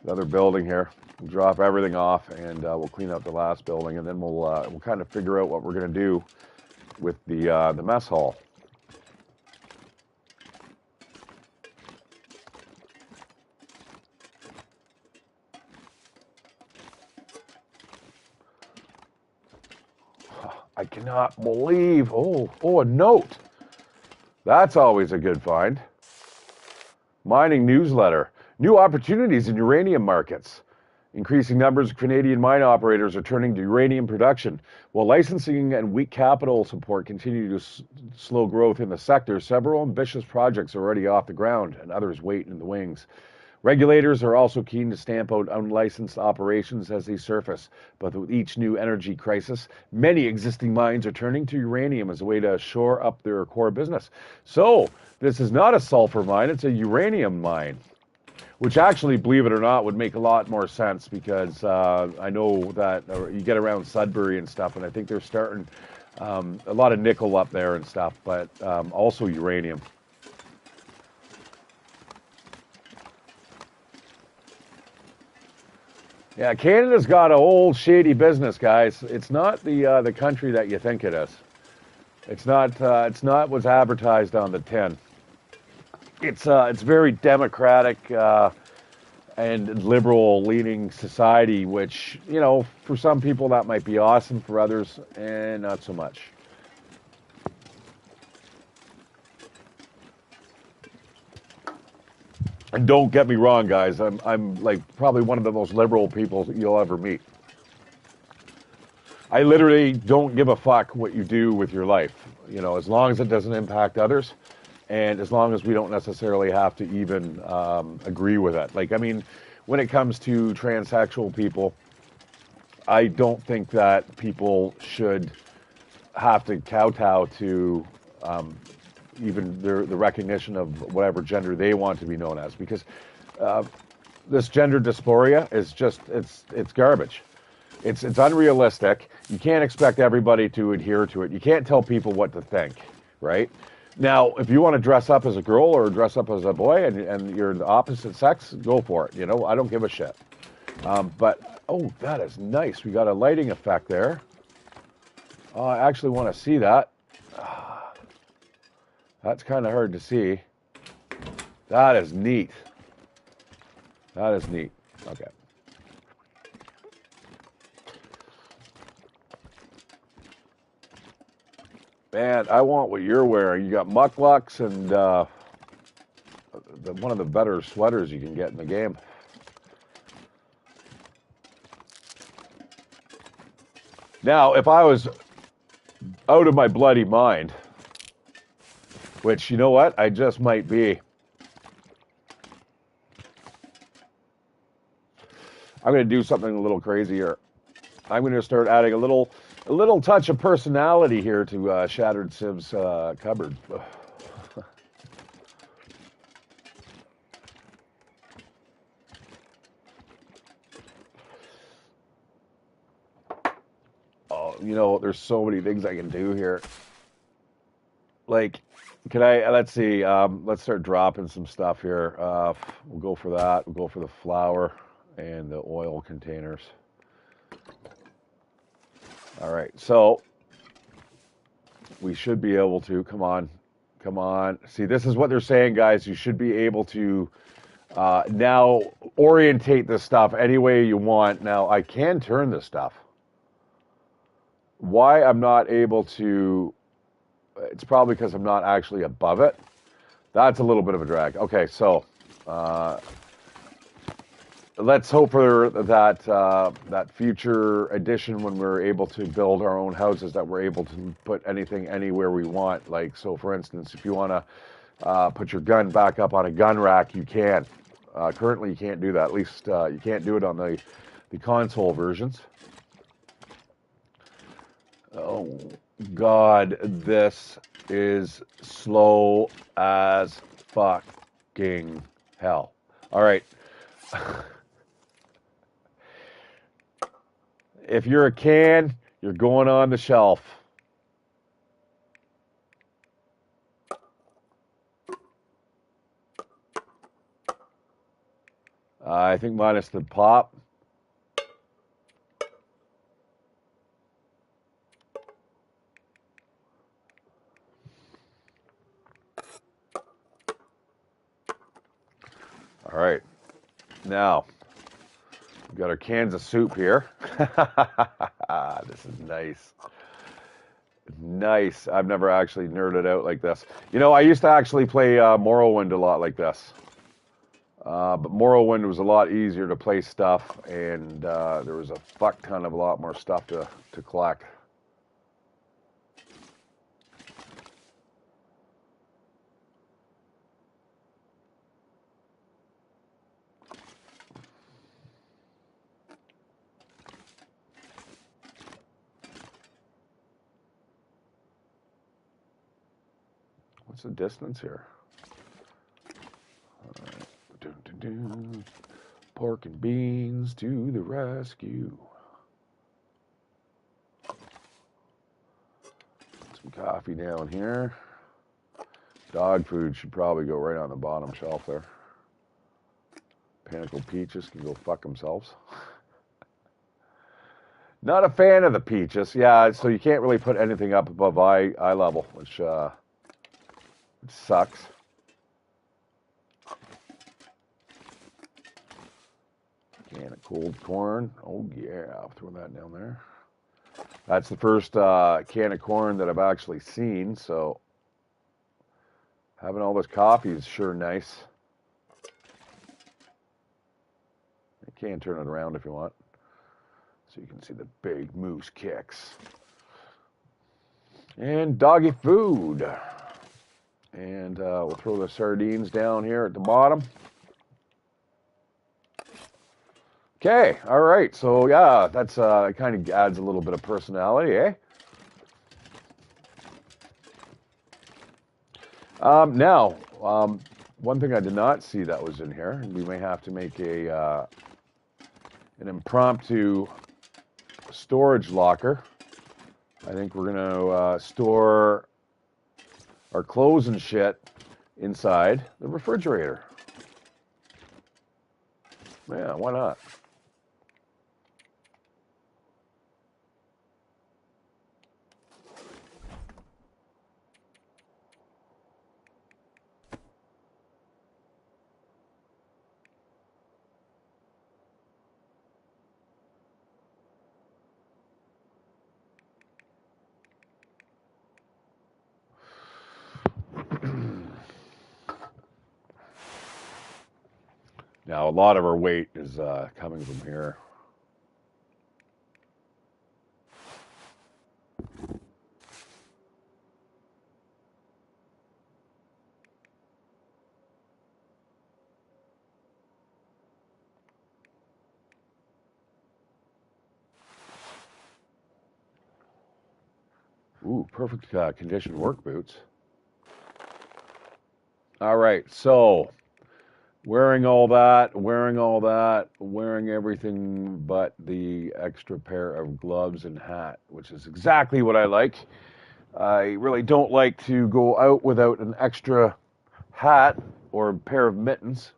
other building here. We'll drop everything off, and we'll clean up the last building, and then we'll kind of figure out what we're gonna do with the mess hall. I cannot believe. Oh, a note. That's always a good find. Mining newsletter. New opportunities in uranium markets. Increasing numbers of Canadian mine operators are turning to uranium production. While licensing and weak capital support continue to slow growth in the sector, several ambitious projects are already off the ground and others wait in the wings. Regulators are also keen to stamp out unlicensed operations as they surface, but with each new energy crisis, many existing mines are turning to uranium as a way to shore up their core business. So, this is not a sulfur mine, it's a uranium mine, which actually, believe it or not, would make a lot more sense because I know that you get around Sudbury and stuff, and I think they're starting a lot of nickel up there and stuff, but also uranium. Yeah, Canada's got an old shady business, guys. It's not the country that you think it is. It's not what's advertised on the tin. It's very democratic and liberal-leaning society, which, you know, for some people that might be awesome, for others, not so much. And don't get me wrong, guys. I'm like probably one of the most liberal people that you'll ever meet. I literally don't give a fuck what you do with your life, you know, as long as it doesn't impact others, and as long as we don't necessarily have to even agree with it. Like, I mean, when it comes to transsexual people, I don't think that people should have to kowtow to even the recognition of whatever gender they want to be known as, because this gender dysphoria is just it's garbage. It's unrealistic. You can't expect everybody to adhere to it. You can't tell people what to think, right? Now, if you want to dress up as a girl or dress up as a boy and you're the opposite sex, go for it. You know, I don't give a shit. But oh, that is nice. We got a lighting effect there. I actually want to see that. That's kind of hard to see. That is neat. That is neat. Okay. Man, I want what you're wearing. You got mucklucks and one of the better sweaters you can get in the game. Now, if I was out of my bloody mind, which, you know what, I just might be, I'm going to do something a little crazy here. I'm going to start adding a little touch of personality here to Shatteredciv's cupboard. Oh, you know, there's so many things I can do here. Like, can I, let's see, let's start dropping some stuff here. We'll go for that. We'll go for the flour and the oil containers. All right, so we should be able to, come on. See, this is what they're saying, guys. You should be able to now orientate this stuff any way you want. Now, I can turn this stuff. Why I'm not able to, it's probably because I'm not actually above it. That's a little bit of a drag. Okay, so let's hope for that future edition when we're able to build our own houses, that we're able to put anything anywhere we want. Like, so for instance, if you want to put your gun back up on a gun rack, you can. Currently, you can't do that. At least you can't do it on the console versions. Oh, God, this is slow as fucking hell. All right. If you're a can, you're going on the shelf. I think minus the pop. All right. Now, we've got our cans of soup here. This is nice. Nice. I've never actually nerded out like this. You know, I used to actually play Morrowind a lot like this. But Morrowind was a lot easier to play stuff, and there was a fuck ton of a lot more stuff to collect. What's the distance here? All right. Dun, dun, dun. Pork and beans to the rescue. Some coffee down here. Dog food should probably go right on the bottom shelf there. Panicle peaches can go fuck themselves. Not a fan of the peaches. Yeah, so you can't really put anything up above eye level, which sucks. Can of cold corn. Oh yeah, I'll throw that down there. That's the first can of corn that I've actually seen, so having all this coffee is sure nice. You can turn it around if you want, so you can see the big moose kicks. And doggy food. And we'll throw the sardines down here at the bottom. Okay, all right. So yeah, that's kind of adds a little bit of personality, eh? Now, one thing I did not see that was in here, and we may have to make an impromptu storage locker. I think we're gonna store our clothes and shit inside the refrigerator. Yeah, why not? Now, a lot of our weight is coming from here. Ooh, perfect condition work boots. All right, so wearing all that, wearing everything but the extra pair of gloves and hat, which is exactly what I like. I really don't like to go out without an extra hat or a pair of mittens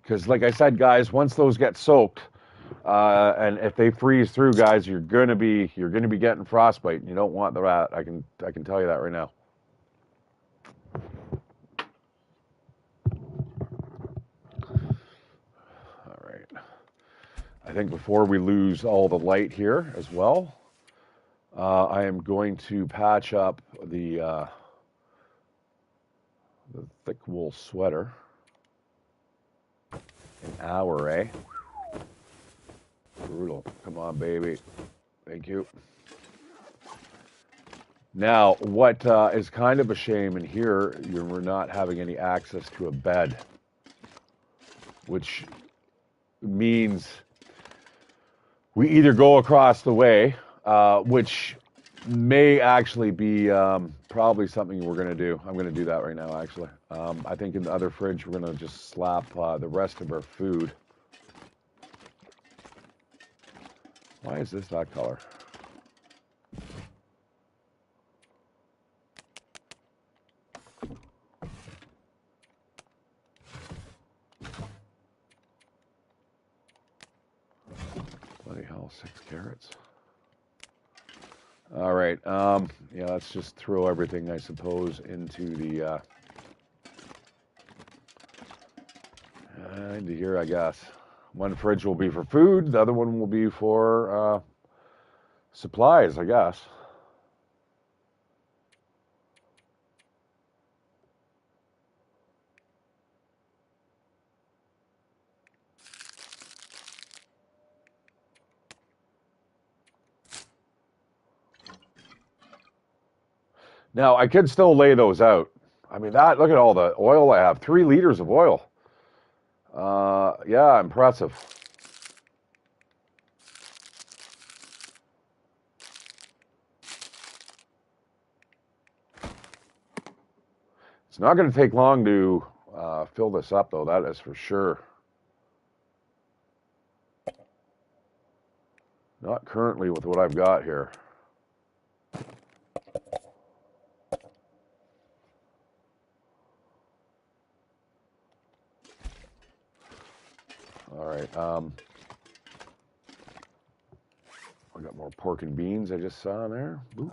because, like I said, guys, once those get soaked, and if they freeze through, guys, you're gonna be getting frostbite, and you don't want that. I can tell you that right now. All right. I think before we lose all the light here as well, I am going to patch up the thick wool sweater. An hour, eh? Brutal. Come on, baby. Thank you. Now, what is kind of a shame in here, we're not having any access to a bed, which means we either go across the way, which may actually be probably something we're going to do. I'm going to do that right now, actually. I think in the other fridge, we're going to just slap the rest of our food. Why is this that color? Bloody hell, 6 carrots. All right. Yeah, let's just throw everything, I suppose, into into here, I guess. One fridge will be for food. The other one will be for supplies, I guess. Now, I could still lay those out. I mean, look at all the oil I have. 3 liters of oil. Yeah, impressive. It's not going to take long to fill this up, though. That is for sure. Not currently with what I've got here. All right. I got more pork and beans I just saw there. Boop.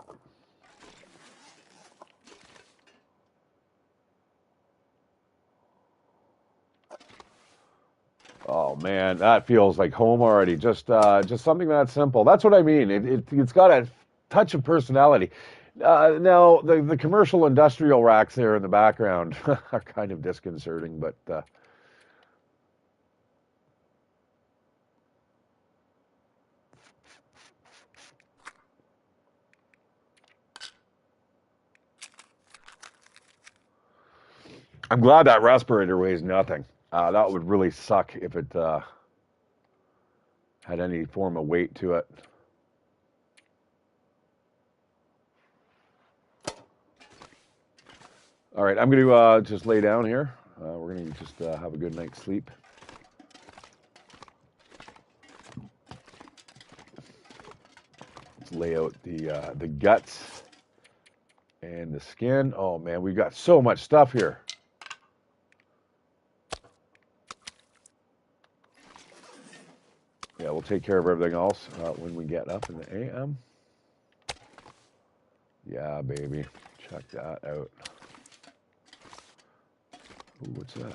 Oh man, that feels like home already. Just something that simple. That's what I mean. It's got a touch of personality. Now the commercial industrial racks there in the background are kind of disconcerting, but I'm glad that respirator weighs nothing. That would really suck if it had any form of weight to it. All right, I'm going to just lay down here. We're going to just have a good night's sleep. Let's lay out the guts and the skin. Oh man, we've got so much stuff here. Yeah, we'll take care of everything else when we get up in the AM. Yeah, baby. Check that out. Ooh, what's this?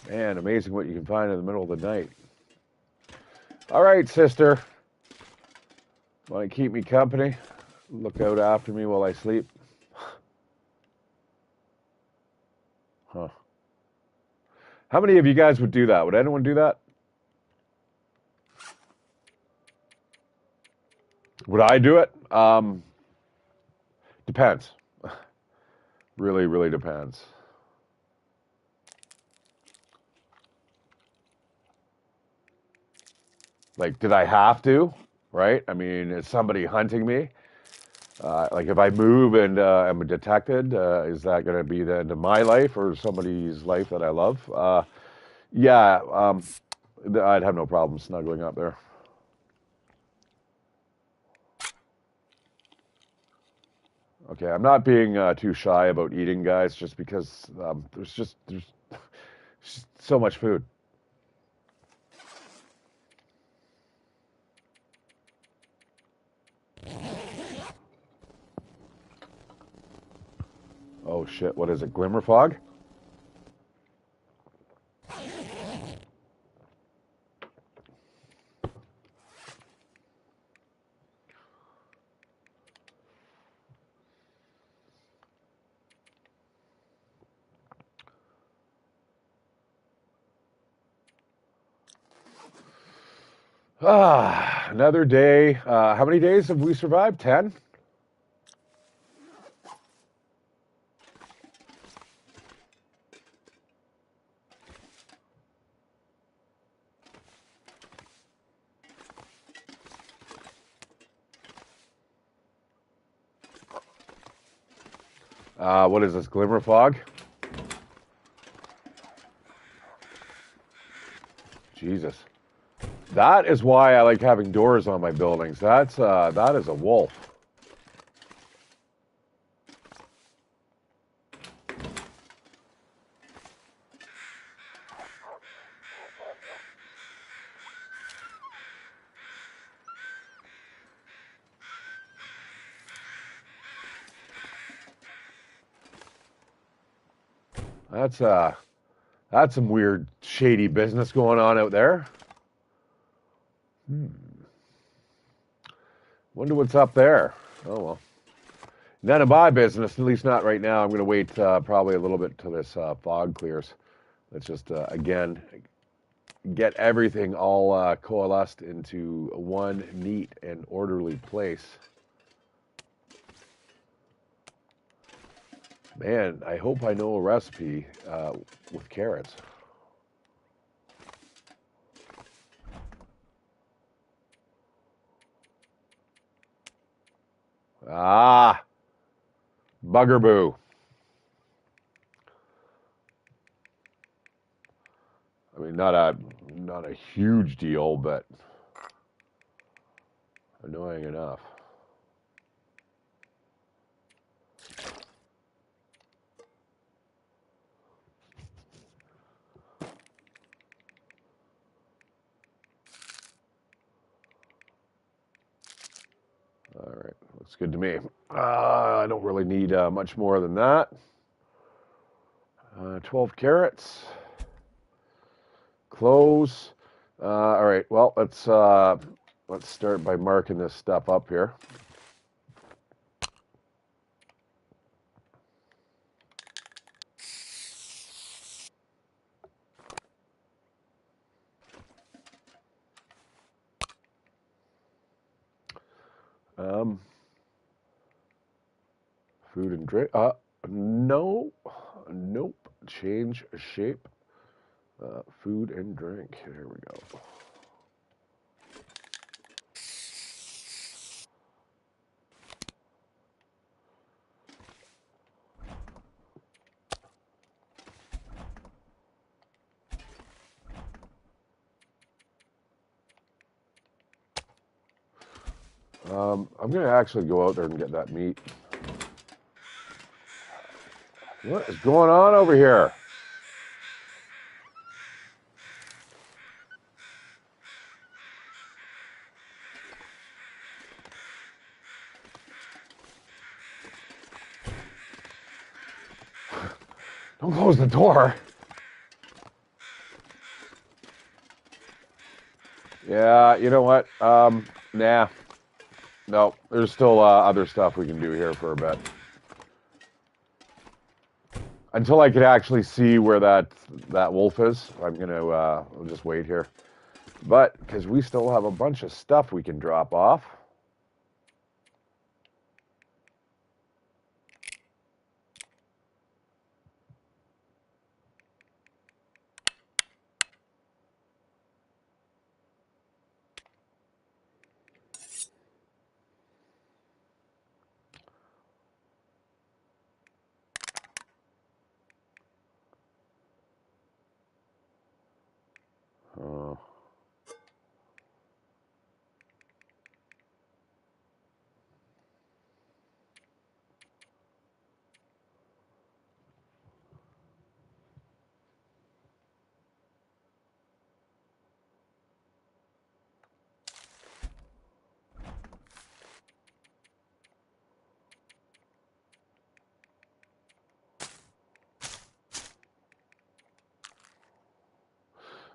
Man, amazing what you can find in the middle of the night. All right, sister. Want to keep me company? Look out after me while I sleep? Huh. How many of you guys would do that? Would anyone do that? Would I do it? Depends. Really, really depends. Like, did I have to? Right? I mean, is somebody hunting me? Like, if I move and am detected, is that going to be the end of my life or somebody's life that I love? Yeah, I'd have no problem snuggling up there. Okay, I'm not being too shy about eating, guys, just because there's just so much food. Oh shit, what is it? Glimmer fog? Ah, another day. How many days have we survived? 10? What is this? Glimmer fog? Jesus. That is why I like having doors on my buildings. That is a wolf. That's uh that's some weird shady business going on out there. Wonder what's up there. Oh well. None of my business, at least not right now. I'm going to wait probably a little bit till this fog clears. Let's just, again, get everything all coalesced into one neat and orderly place. Man, I hope I know a recipe with carrots. Ah, buggerboo. I mean, not a huge deal, but annoying enough. All right, looks good to me. I don't really need much more than that. 12 carrots. Close. All right. Well, let's start by marking this stuff up here. Um, food and drink. No, nope. Change shape. Food and drink. There we go. I'm gonna actually go out there and get that meat. What is going on over here? Don't close the door. Yeah, you know what? Nah. No, there's still other stuff we can do here for a bit. Until I could actually see where that wolf is, I'm gonna we'll just wait here. But because we still have a bunch of stuff we can drop off. Uh,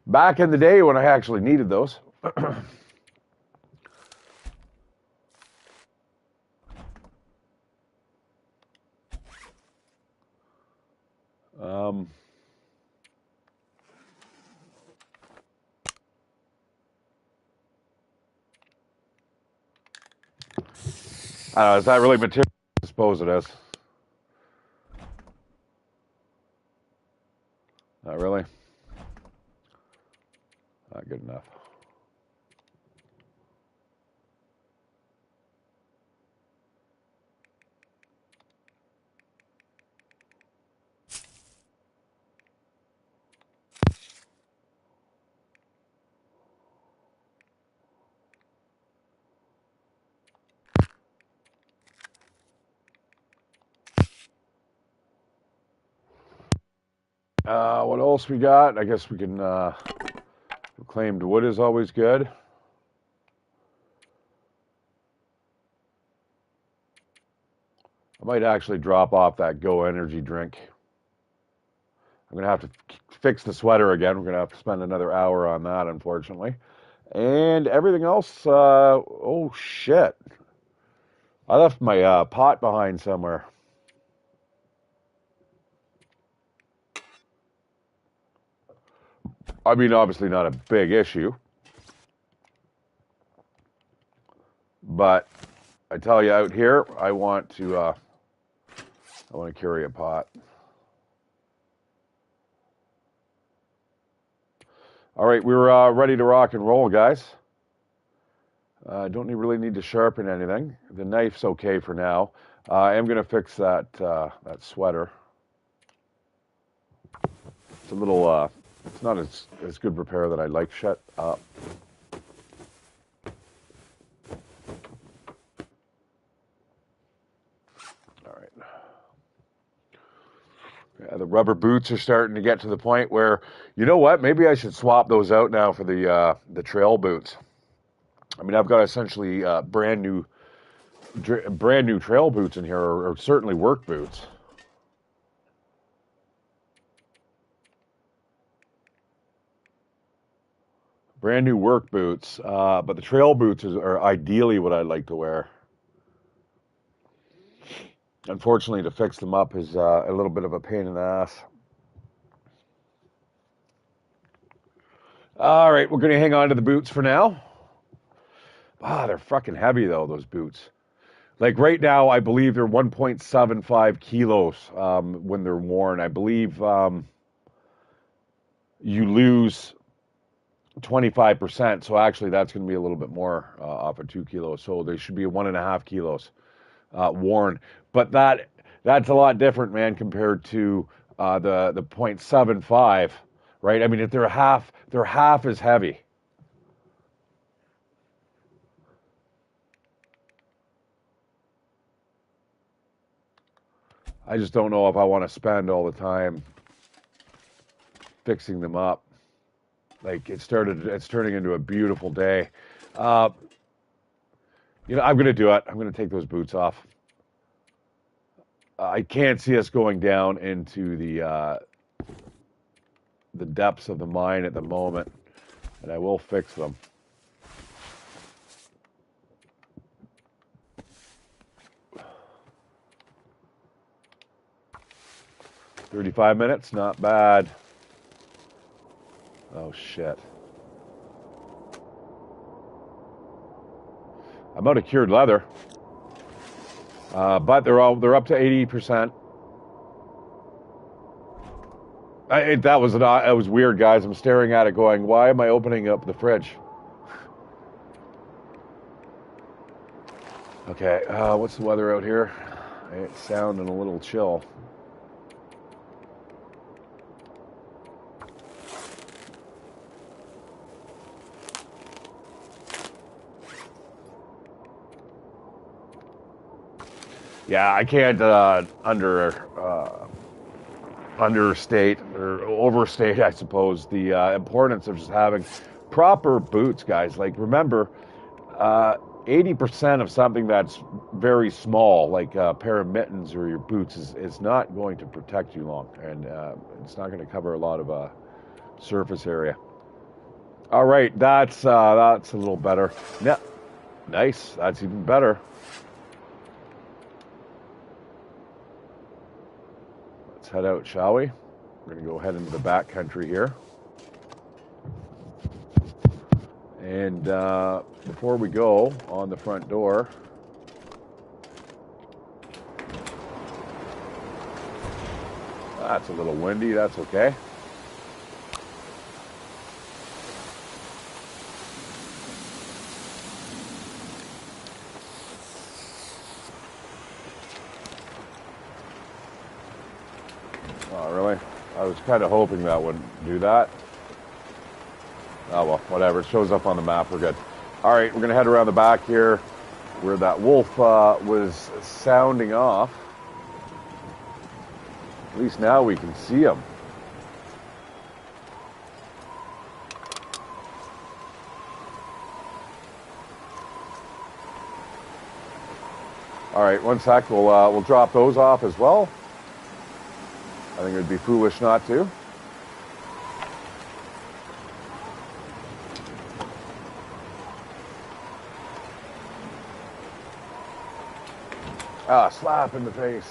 Back in the day when I actually needed those. um, I don't know, is that really material? I suppose it is. Not really. Not good enough. What else we got? I guess we can reclaimed wood is always good. I might actually drop off that Go energy drink. I'm gonna have to fix the sweater again. We're gonna have to spend another hour on that, unfortunately. And everything else, oh shit. I left my pot behind somewhere. I mean, obviously not a big issue, but I tell you, out here, I want to carry a pot. All right, we're ready to rock and roll, guys. Don't really need to sharpen anything. The knife's okay for now. I am going to fix that sweater. It's a little, it's not as good repair that I'd like. Shut up. All right. Yeah, the rubber boots are starting to get to the point where, you know what? Maybe I should swap those out now for the trail boots. I mean, I've got essentially brand new trail boots in here, or certainly work boots. Brand new work boots, but the trail boots are ideally what I like to wear. Unfortunately, to fix them up is a little bit of a pain in the ass. All right, we're going to hang on to the boots for now. Ah, they're fucking heavy though, those boots. Like right now, I believe they're 1.75 kilos when they're worn. I believe you lose 25%. So actually, that's going to be a little bit more off of 2 kilos. So they should be 1.5 kilos worn. But that's a lot different, man, compared to the 0.75, right? I mean, if they're half as heavy. I just don't know if I want to spend all the time fixing them up. Like it's turning into a beautiful day. Uh, I'm going to do it. I'm going to take those boots off. I can't see us going down into the depths of the mine at the moment, and I will fix them. 35 minutes, not bad. Oh shit. I'm out of cured leather. But they're up to 80%. That was weird, guys. I'm staring at it going, why am I opening up the fridge? Okay, what's the weather out here? It's sounding a little chill. Yeah, I can't understate or overstate, I suppose, the importance of just having proper boots, guys. Like, remember, 80% of something that's very small, like a pair of mittens or your boots, is not going to protect you long, and it's not going to cover a lot of surface area. All right, that's a little better. Yeah, nice. That's even better. Let's head out, shall we? We're going to go head into the back country here. And before we go, on the front door, that's a little windy, that's okay. Oh, really? I was kind of hoping that wouldn't do that. Oh, well, whatever. It shows up on the map. We're good. All right, we're going to head around the back here where that wolf was sounding off. At least now we can see him. All right, one sec. We'll drop those off as well. I think it would be foolish not to. Ah, slap in the face.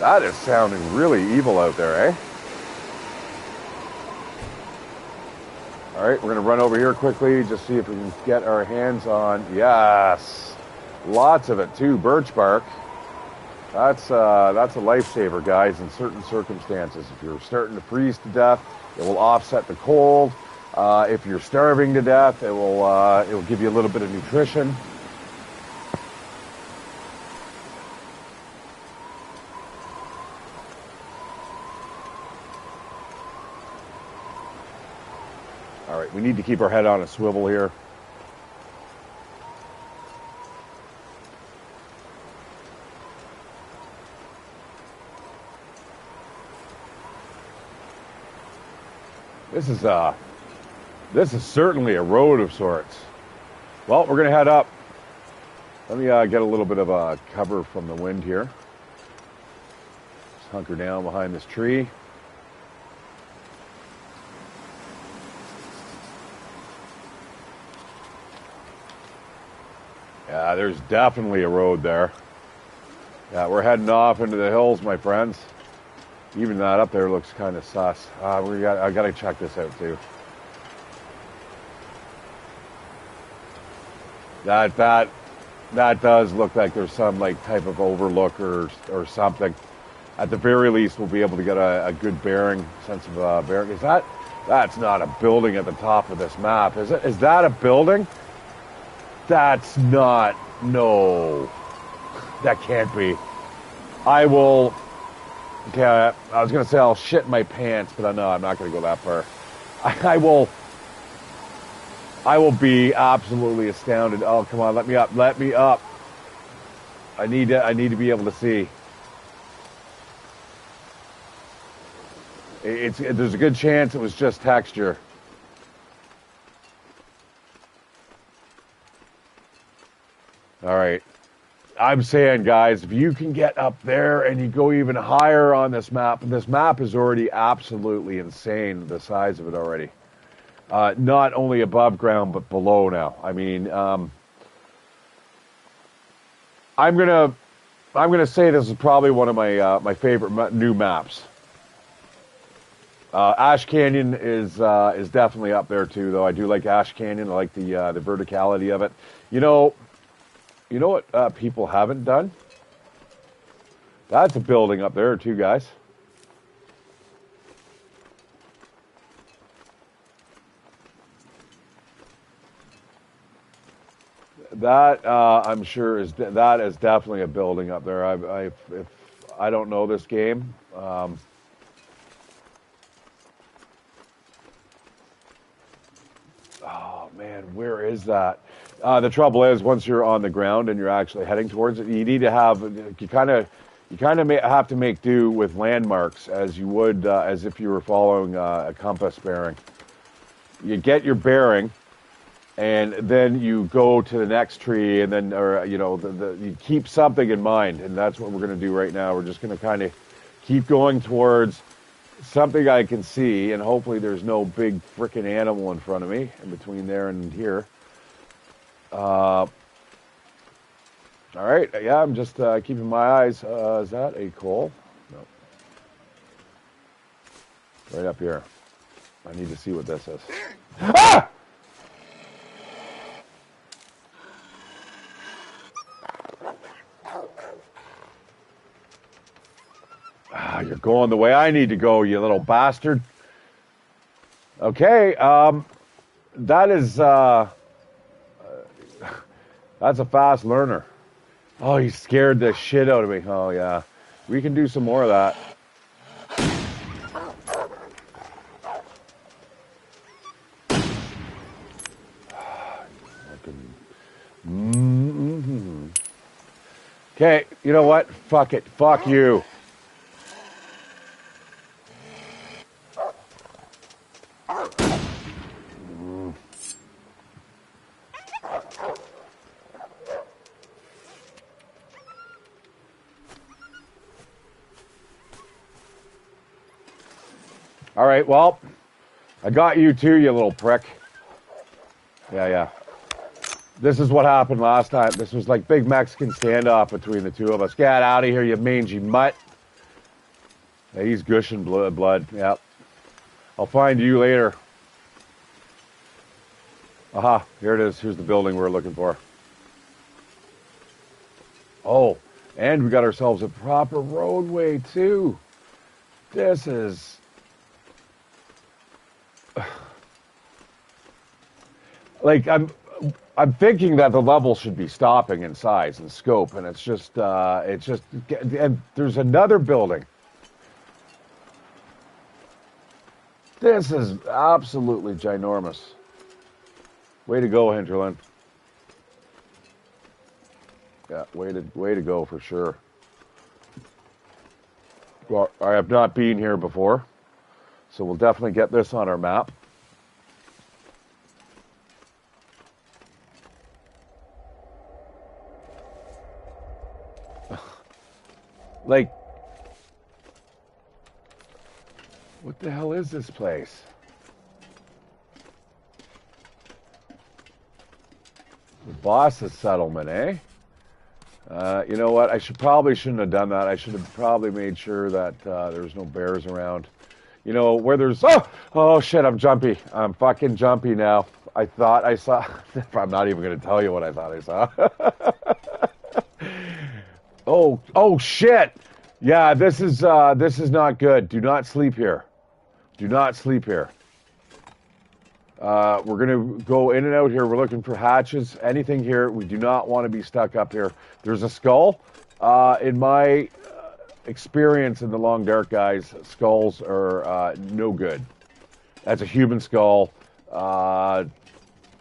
That is sounding really evil out there, eh? All right, we're going to run over here quickly, just see if we can get our hands on, yes, lots of it too, birch bark. That's a lifesaver, guys, in certain circumstances. If you're starting to freeze to death, it will offset the cold. If you're starving to death, it will give you a little bit of nutrition. All right, we need to keep our head on a swivel here. This is certainly a road of sorts. Well, we're going to head up. Let me get a little bit of a cover from the wind here. Just hunker down behind this tree. Yeah, there's definitely a road there. Yeah, we're heading off into the hills, my friends. Even that up there looks kind of sus. I got to check this out too. That does look like there's some like type of overlook or something. At the very least, we'll be able to get a good sense of bearing. That's not a building at the top of this map, is it? Is that a building? That's not, no. That can't be. I will, okay, I was going to say I'll shit my pants, but no, I'm not going to go that far. I will be absolutely astounded. Oh, come on, let me up, let me up. I need to be able to see. There's a good chance it was just texture. All right. I'm saying, guys, if you can get up there and you go even higher on this map is already absolutely insane, the size of it already. Not only above ground, but below now. I mean, I'm gonna say this is probably one of my favorite new maps. Ash Canyon is definitely up there too, though. I do like Ash Canyon. I like the verticality of it. You know what people haven't done? That's a building up there too, guys. That I'm sure that is definitely a building up there. If I don't know this game. Oh man, where is that? The trouble is, once you're on the ground and you're actually heading towards it, you need to have you kind of have to make do with landmarks as you would as if you were following a compass bearing. You get your bearing, and then you go to the next tree, and then you keep something in mind, and that's what we're going to do right now. We're just going to kind of keep going towards something I can see, and hopefully there's no big frickin' animal in front of me in between there and here. All right, yeah, I'm just keeping my eyes. Is that a coal? No. Right up here. I need to see what this is. Ah! You're going the way I need to go, you little bastard. Okay, that is, that's a fast learner. Oh, he scared the shit out of me. Oh, yeah. We can do some more of that. Okay, you know what? Fuck it. Fuck you. All right, well, I got you too, you little prick. Yeah. This is what happened last time. This was like big Mexican standoff between the two of us. Get out of here, you mangy mutt. Yeah, he's gushing blood. Yep. I'll find you later. Aha, here it is. Here's the building we're looking for. Oh, and we got ourselves a proper roadway too. This is... like, I'm thinking that the level should be stopping in size and scope, and it's just, and there's another building. This is absolutely ginormous. Way to go, Hinterland. Yeah, way to go for sure. Well, I have not been here before, so we'll definitely get this on our map. Like, what the hell is this place? The boss's settlement, eh? You know what? I probably shouldn't have done that. I should have probably made sure that there's no bears around. You know, where there's... Oh, shit, I'm jumpy. I'm fucking jumpy now. I thought I saw... I'm not even going to tell you what I thought I saw. Oh, shit. Yeah, this is not good. Do not sleep here. Do not sleep here. We're going to go in and out here. We're looking for hatches, anything here. We do not want to be stuck up here. There's a skull. In my experience in the Long Dark, guys, skulls are no good. That's a human skull.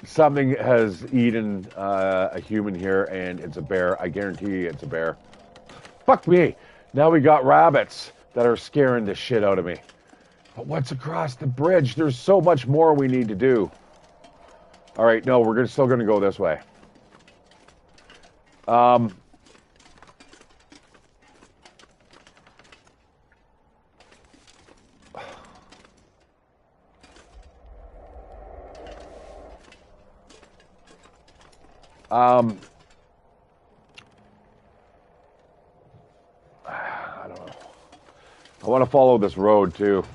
Something has eaten a human here, and it's a bear. I guarantee you it's a bear. Fuck me. Now we got rabbits that are scaring the shit out of me. But what's across the bridge? There's so much more we need to do. All right, no, we're still going to go this way. Um, um, I don't know. I want to follow this road too.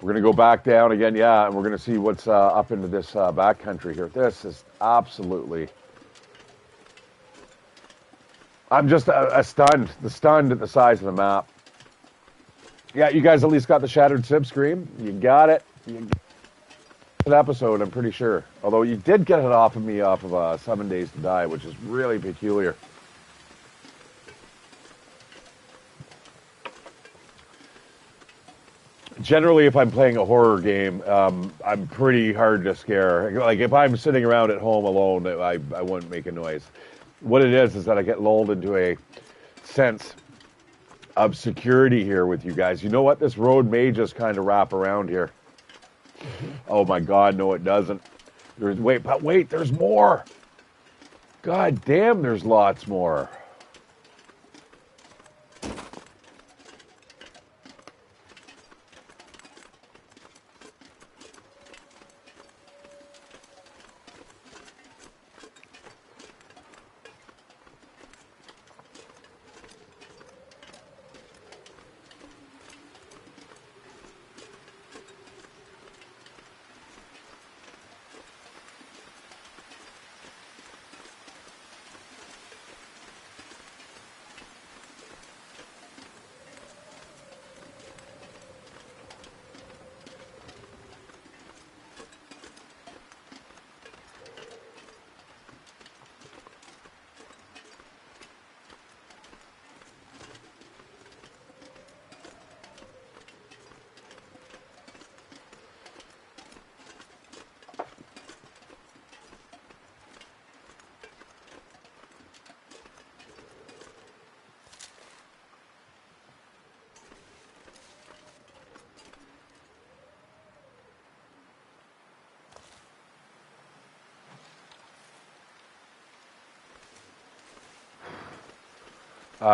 We're going to go back down again, yeah, and we're going to see what's up into this back country here. This is absolutely... I'm just stunned. Stunned at the size of the map. Yeah, you guys at least got the Shatteredciv scream. You got it. You got an episode, I'm pretty sure. Although you did get it off of me off of 7 Days to Die, which is really peculiar. Generally, if I'm playing a horror game, I'm pretty hard to scare. Like, if I'm sitting around at home alone, I wouldn't make a noise. What it is that I get lulled into a sense of security here with you guys. You know what? This road may just kind of wrap around here. Oh my God, no, it doesn't. Wait, there's more. God damn, there's lots more.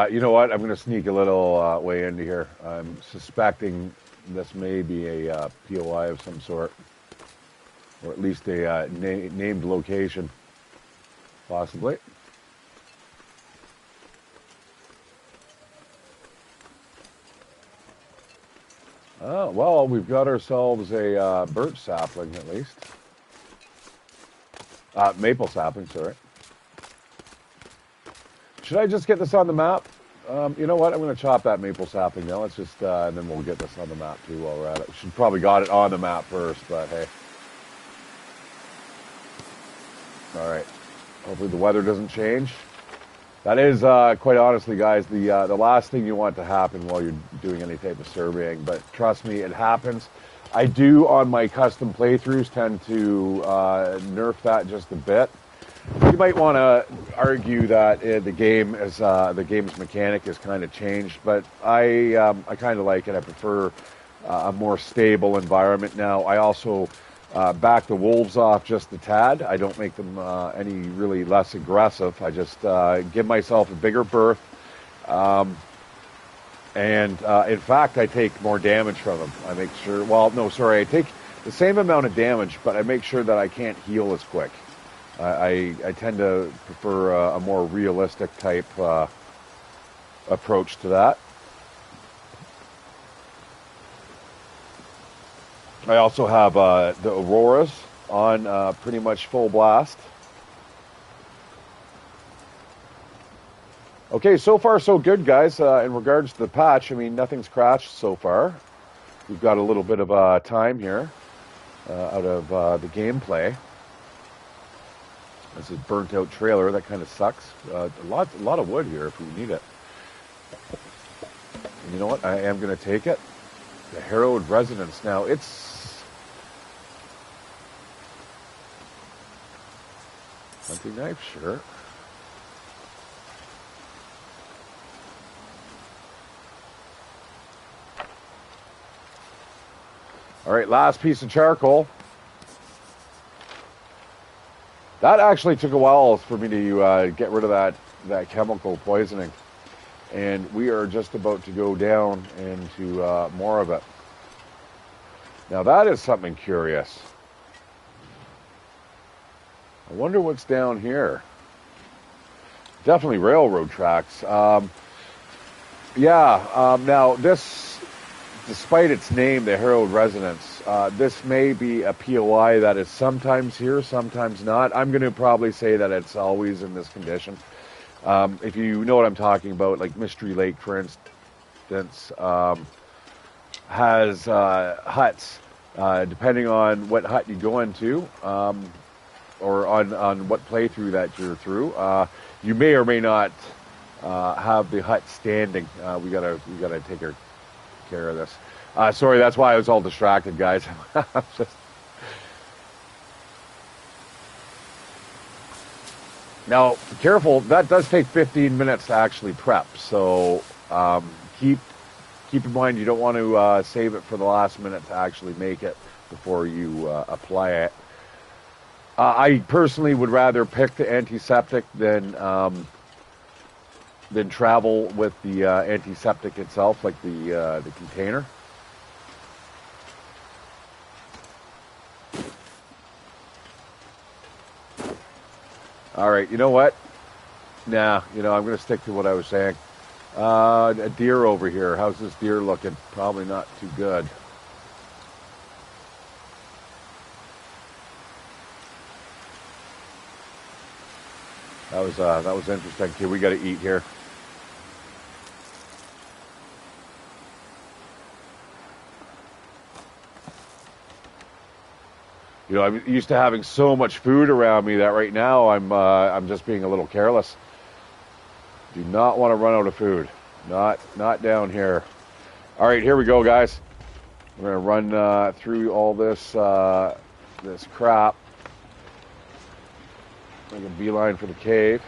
You know what? I'm going to sneak a little way into here. I'm suspecting this may be a POI of some sort, or at least a named location, possibly. Oh, well, we've got ourselves a birch sapling, at least. Maple sapling, sorry. Should I just get this on the map? You know what? I'm going to chop that maple sapling now. Let's just, and then we'll get this on the map too while we're at it. Should probably got it on the map first, but hey. All right. Hopefully the weather doesn't change. That is, quite honestly, guys, the last thing you want to happen while you're doing any type of surveying. But trust me, it happens. I do, on my custom playthroughs, tend to nerf that just a bit. You might want to argue that the game's mechanic has kind of changed, but I kind of like it. I prefer a more stable environment now. I also back the wolves off just a tad. I don't make them any really less aggressive. I just give myself a bigger berth, and in fact, I take more damage from them. I make sure. Well, no, sorry, I take the same amount of damage, but I make sure that I can't heal as quick. I tend to prefer a more realistic type approach to that. I also have the Auroras on pretty much full blast. Okay, so far so good, guys. In regards to the patch, I mean, nothing's crashed so far. We've got a little bit of time here out of the gameplay. This is burnt out trailer. That kind of sucks. A lot of wood here if we need it. And you know what? I am going to take it. The Harrowed Residence. Now, it's hunting knife, sure. All right, last piece of charcoal. That actually took a while for me to get rid of that chemical poisoning. And we are just about to go down into more of it. Now that is something curious. I wonder what's down here. Definitely railroad tracks. Now this, despite its name, the Herald Residence, this may be a POI that is sometimes here, sometimes not. I'm going to probably say that it's always in this condition. If you know what I'm talking about, like Mystery Lake, for instance, has huts, depending on what hut you go into, or on what playthrough that you're through. You may or may not have the hut standing. We gotta take care of this. Sorry, that's why I was all distracted, guys. Now, careful. That does take 15 minutes to actually prep. So keep in mind you don't want to save it for the last minute to actually make it before you apply it. I personally would rather pick the antiseptic than travel with the antiseptic itself, like the container. All right, you know what? Nah, I'm going to stick to what I was saying. A deer over here. How's this deer looking? Probably not too good. That was interesting. Okay, we got to eat here. I'm used to having so much food around me that right now I'm just being a little careless. Do not want to run out of food. Not down here. All right, here we go, guys. We're gonna run through all this this crap. Make a beeline for the cave.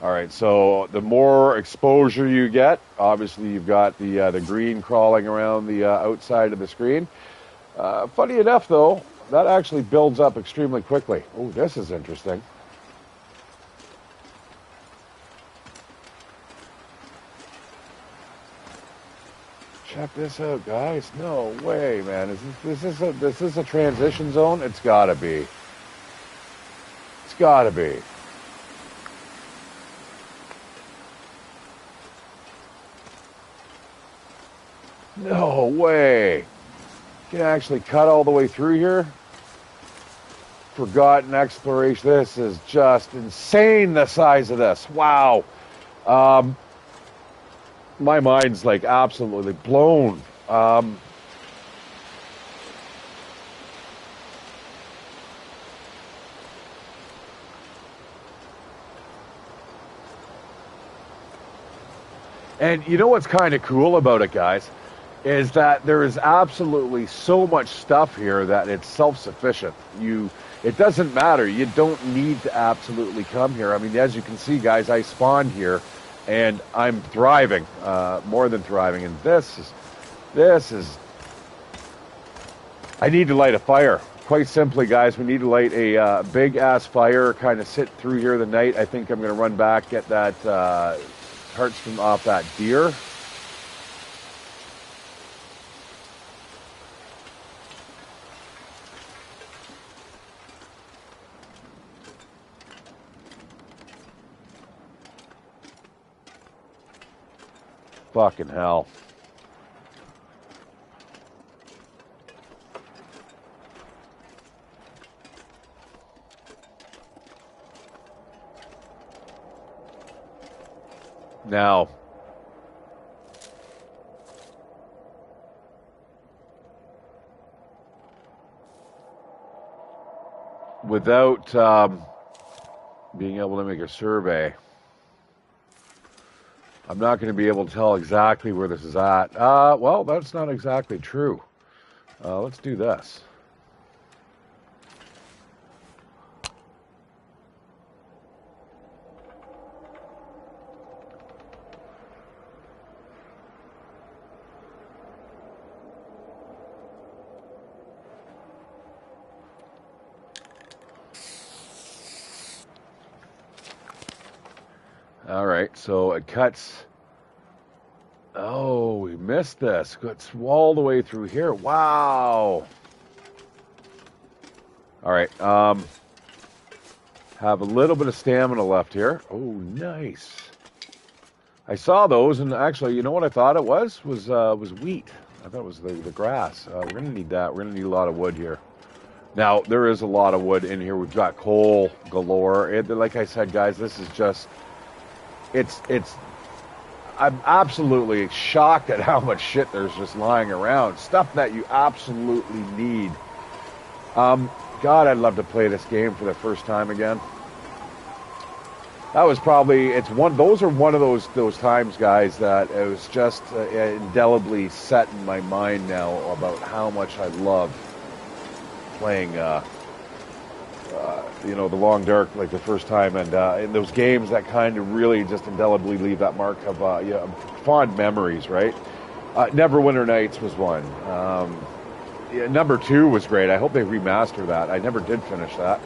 All right, so the more exposure you get, obviously you've got the green crawling around the outside of the screen. Funny enough, though, that actually builds up extremely quickly. Oh, this is interesting. Check this out, guys. No way, man. Is this a transition zone? It's gotta be. It's gotta be. No way. You can actually cut all the way through here. Forgotten exploration. This is just insane, the size of this. Wow. My mind's like absolutely blown. And you know what's kind of cool about it, guys, is that there is absolutely so much stuff here that it's self-sufficient. It doesn't matter. You don't need to absolutely come here. I mean, as you can see, guys, I spawned here, and I'm thriving, more than thriving. And this is. I need to light a fire. Quite simply, guys, we need to light a big-ass fire, kind of sit through here the night. I think I'm going to run back, get that hearts from off that deer. Fucking hell. Now, without being able to make a survey, I'm not going to be able to tell exactly where this is at. Well, that's not exactly true. Let's do this. All right, so it cuts. Oh, we missed this. Cuts all the way through here. Wow. All right. Have a little bit of stamina left here. Oh, nice. I saw those, and actually, you know what I thought it was wheat. I thought it was the grass. We're gonna need that. We're gonna need a lot of wood here. Now there is a lot of wood in here. We've got coal galore. Like I said, guys, this is just it's. I'm absolutely shocked at how much shit there's just lying around. Stuff that you absolutely need. God, I'd love to play this game for the first time again. That was probably those are one of those times, guys, that it was just indelibly set in my mind now about how much I love playing the Long Dark like the first time, and in those games that kind of really just indelibly leave that mark of fond memories, right? Neverwinter Nights was one. Number 2 was great. I hope they remaster that. I never did finish that.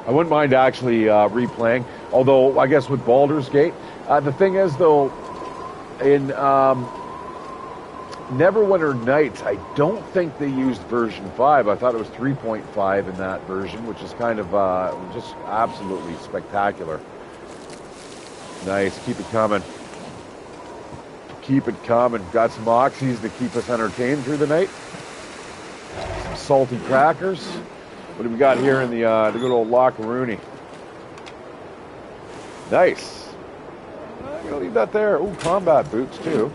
I wouldn't mind actually replaying, although I guess with Baldur's Gate, the thing is though, in Neverwinter Nights, I don't think they used version 5. I thought it was 3.5 in that version, which is kind of just absolutely spectacular. Nice, keep it coming. Keep it coming. Got some oxys to keep us entertained through the night. Some salty crackers. What do we got here in the good old Lockaroony? Nice. I'm going to leave that there. Ooh, combat boots, too.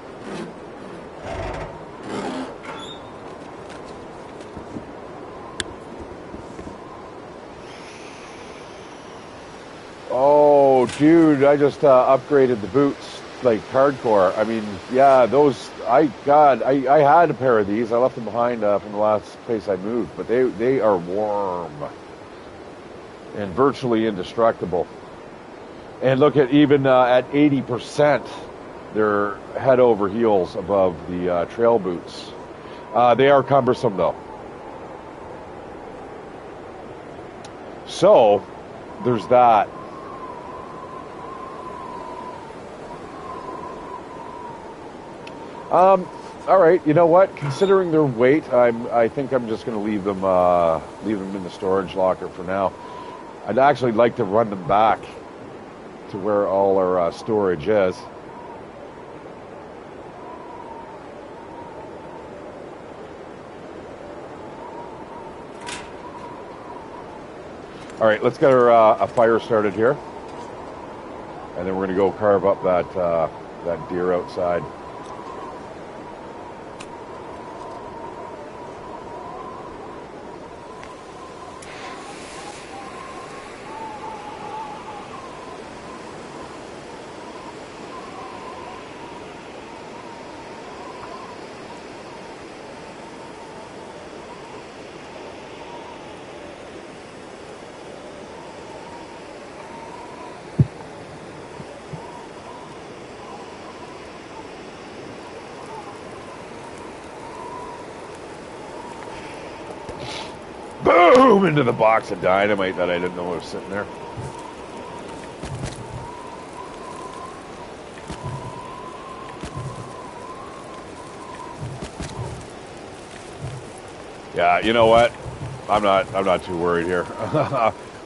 Oh, dude, I just upgraded the boots, like, hardcore. I mean, yeah, those... I had a pair of these. I left them behind from the last place I moved, but they are warm and virtually indestructible. And look at even at 80%, they're head over heels above the trail boots. They are cumbersome though. So there's that. All right, you know what? Considering their weight, I think I'm just going to leave them in the storage locker for now. I'd actually like to run them back to where all our storage is. All right, let's get a fire started here, and then we're going to go carve up that deer outside. Boom! Into the box of dynamite that I didn't know was sitting there. Yeah, you know what? I'm not too worried here.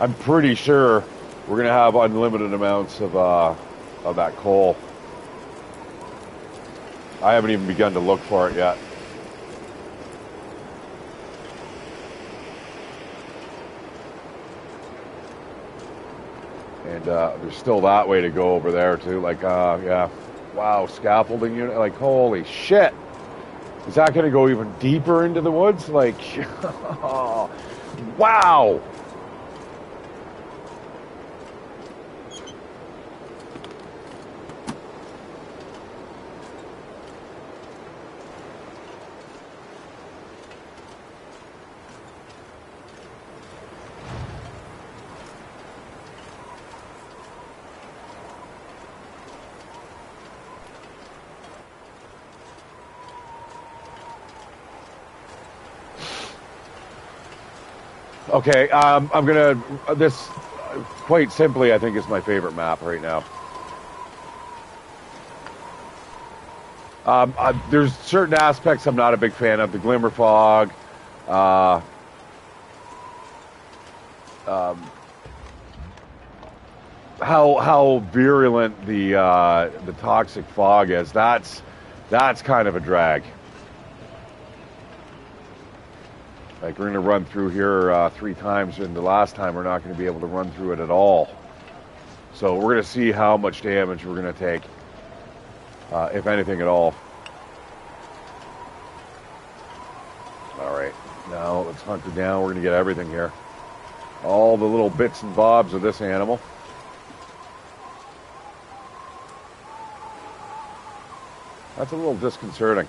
I'm pretty sure we're gonna have unlimited amounts of that coal. I haven't even begun to look for it yet. And there's still that way to go over there too. Like, yeah, wow, scaffolding unit. Like, holy shit! Is that going to go even deeper into the woods? Like, wow! Okay, I'm gonna, this, quite simply, I think is my favorite map right now. There's certain aspects I'm not a big fan of. The glimmer fog, uh, how virulent the toxic fog is. That's kind of a drag. Like we're going to run through here 3 times, and the last time we're not going to be able to run through it at all. So we're going to see how much damage we're going to take, if anything at all. All right, now let's hunker down. We're going to get everything here. All the little bits and bobs of this animal. That's a little disconcerting.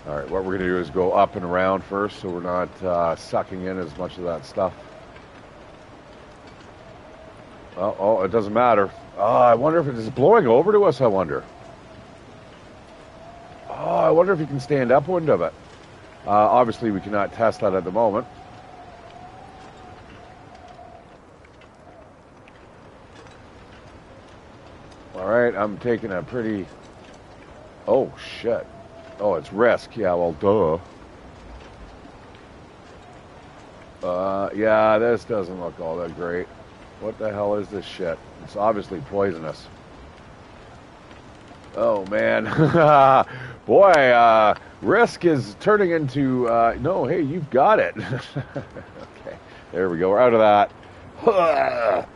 All right, what we're going to do is go up and around first so we're not sucking in as much of that stuff. Oh, it doesn't matter. I wonder if it is blowing over to us, I wonder. I wonder if you can stand upwind of it. Obviously, we cannot test that at the moment. All right, I'm taking a pretty... Oh, shit. Oh, it's risk. Yeah, well, duh. Yeah, this doesn't look all that great. What the hell is this shit? It's obviously poisonous. Oh, man. Boy, risk is turning into... no, hey, you've got it. Okay, there we go. We're out of that.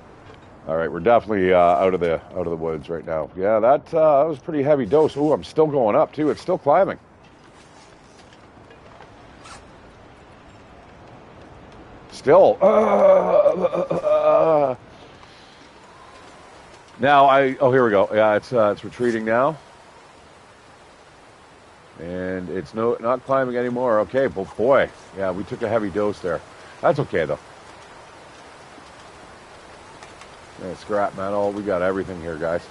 All right, we're definitely out of the woods right now. Yeah, that was a pretty heavy dose. Oh, I'm still going up too. It's still climbing. Still. Now oh, here we go. Yeah, it's retreating now, and it's not climbing anymore. Okay, but boy, yeah, we took a heavy dose there. That's okay though. Yeah, scrap metal. We got everything here, guys.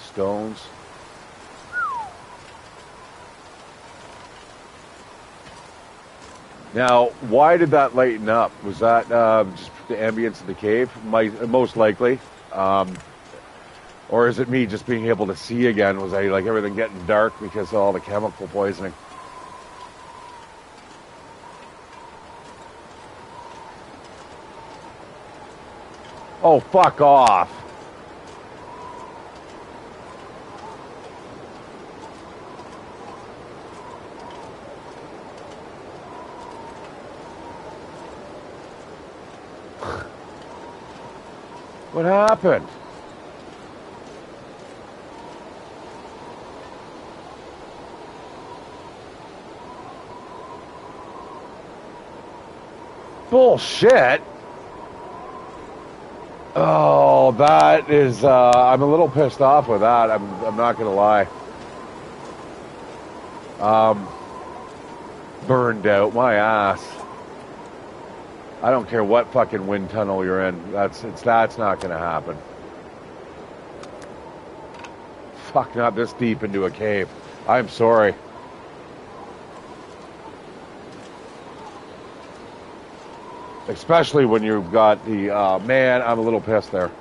Stones. Now, why did that lighten up? Was that just the ambience of the cave? Most likely. Or is it me just being able to see again? Was I like everything getting dark because of all the chemical poisoning? Oh, fuck off. What happened? Bullshit. Oh, that is, I'm a little pissed off with that. I'm not gonna lie. Burned out, my ass. I don't care what fucking wind tunnel you're in. That's not gonna happen. Fuck, not this deep into a cave. I'm sorry. Especially when you've got the, man, I'm a little pissed there.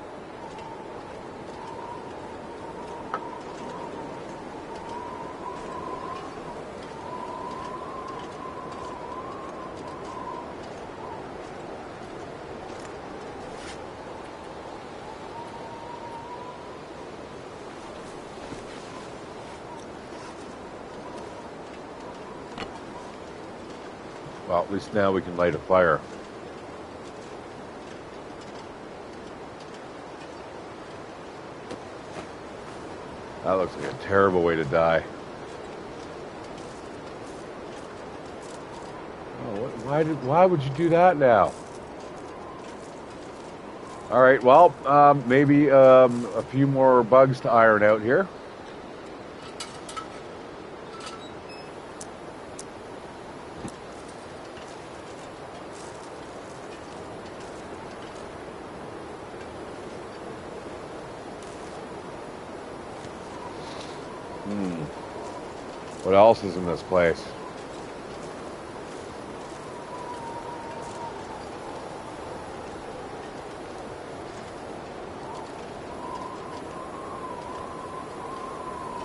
Well, at least now we can light a fire. That looks like a terrible way to die. Oh, why would you do that now? All right, well, maybe a few more bugs to iron out here. What else is in this place?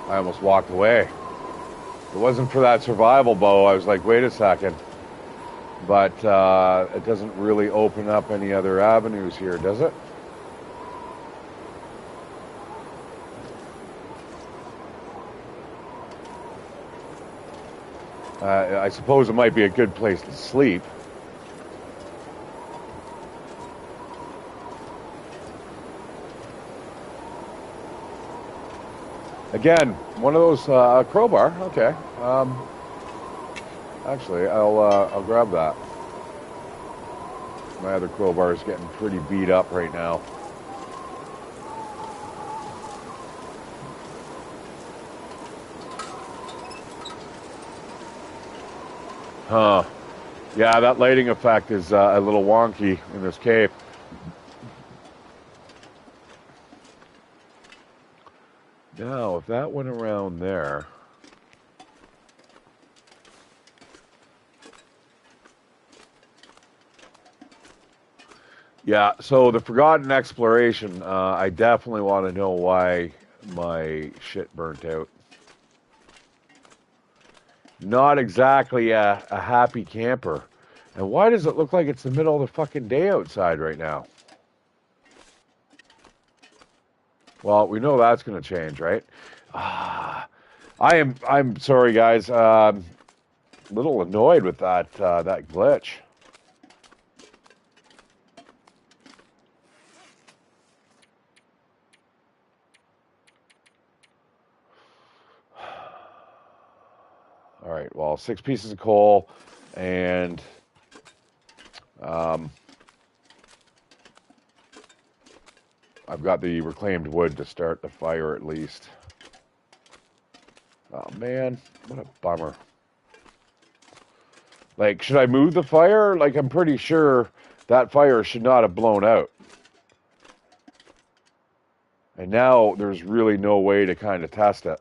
I almost walked away. If it wasn't for that survival bow, I was like, wait a second. But it doesn't really open up any other avenues here, does it? I suppose it might be a good place to sleep. Again, one of those crowbar. Okay. Actually, I'll grab that. My other crowbar is getting pretty beat up right now. Huh. Yeah, that lighting effect is a little wonky in this cave. Now, if that went around there... Yeah, so the Forgotten Exploration, I definitely want to know why my shit burnt out. Not exactly a happy camper. And why does it look like it's the middle of the fucking day outside right now? Well, we know that's going to change, right? I'm sorry, guys. A little annoyed with that glitch. All right, well, 6 pieces of coal, and I've got the reclaimed wood to start the fire at least. Oh, man, what a bummer. Like, should I move the fire? Like, I'm pretty sure that fire should not have blown out. And now there's really no way to kind of test it.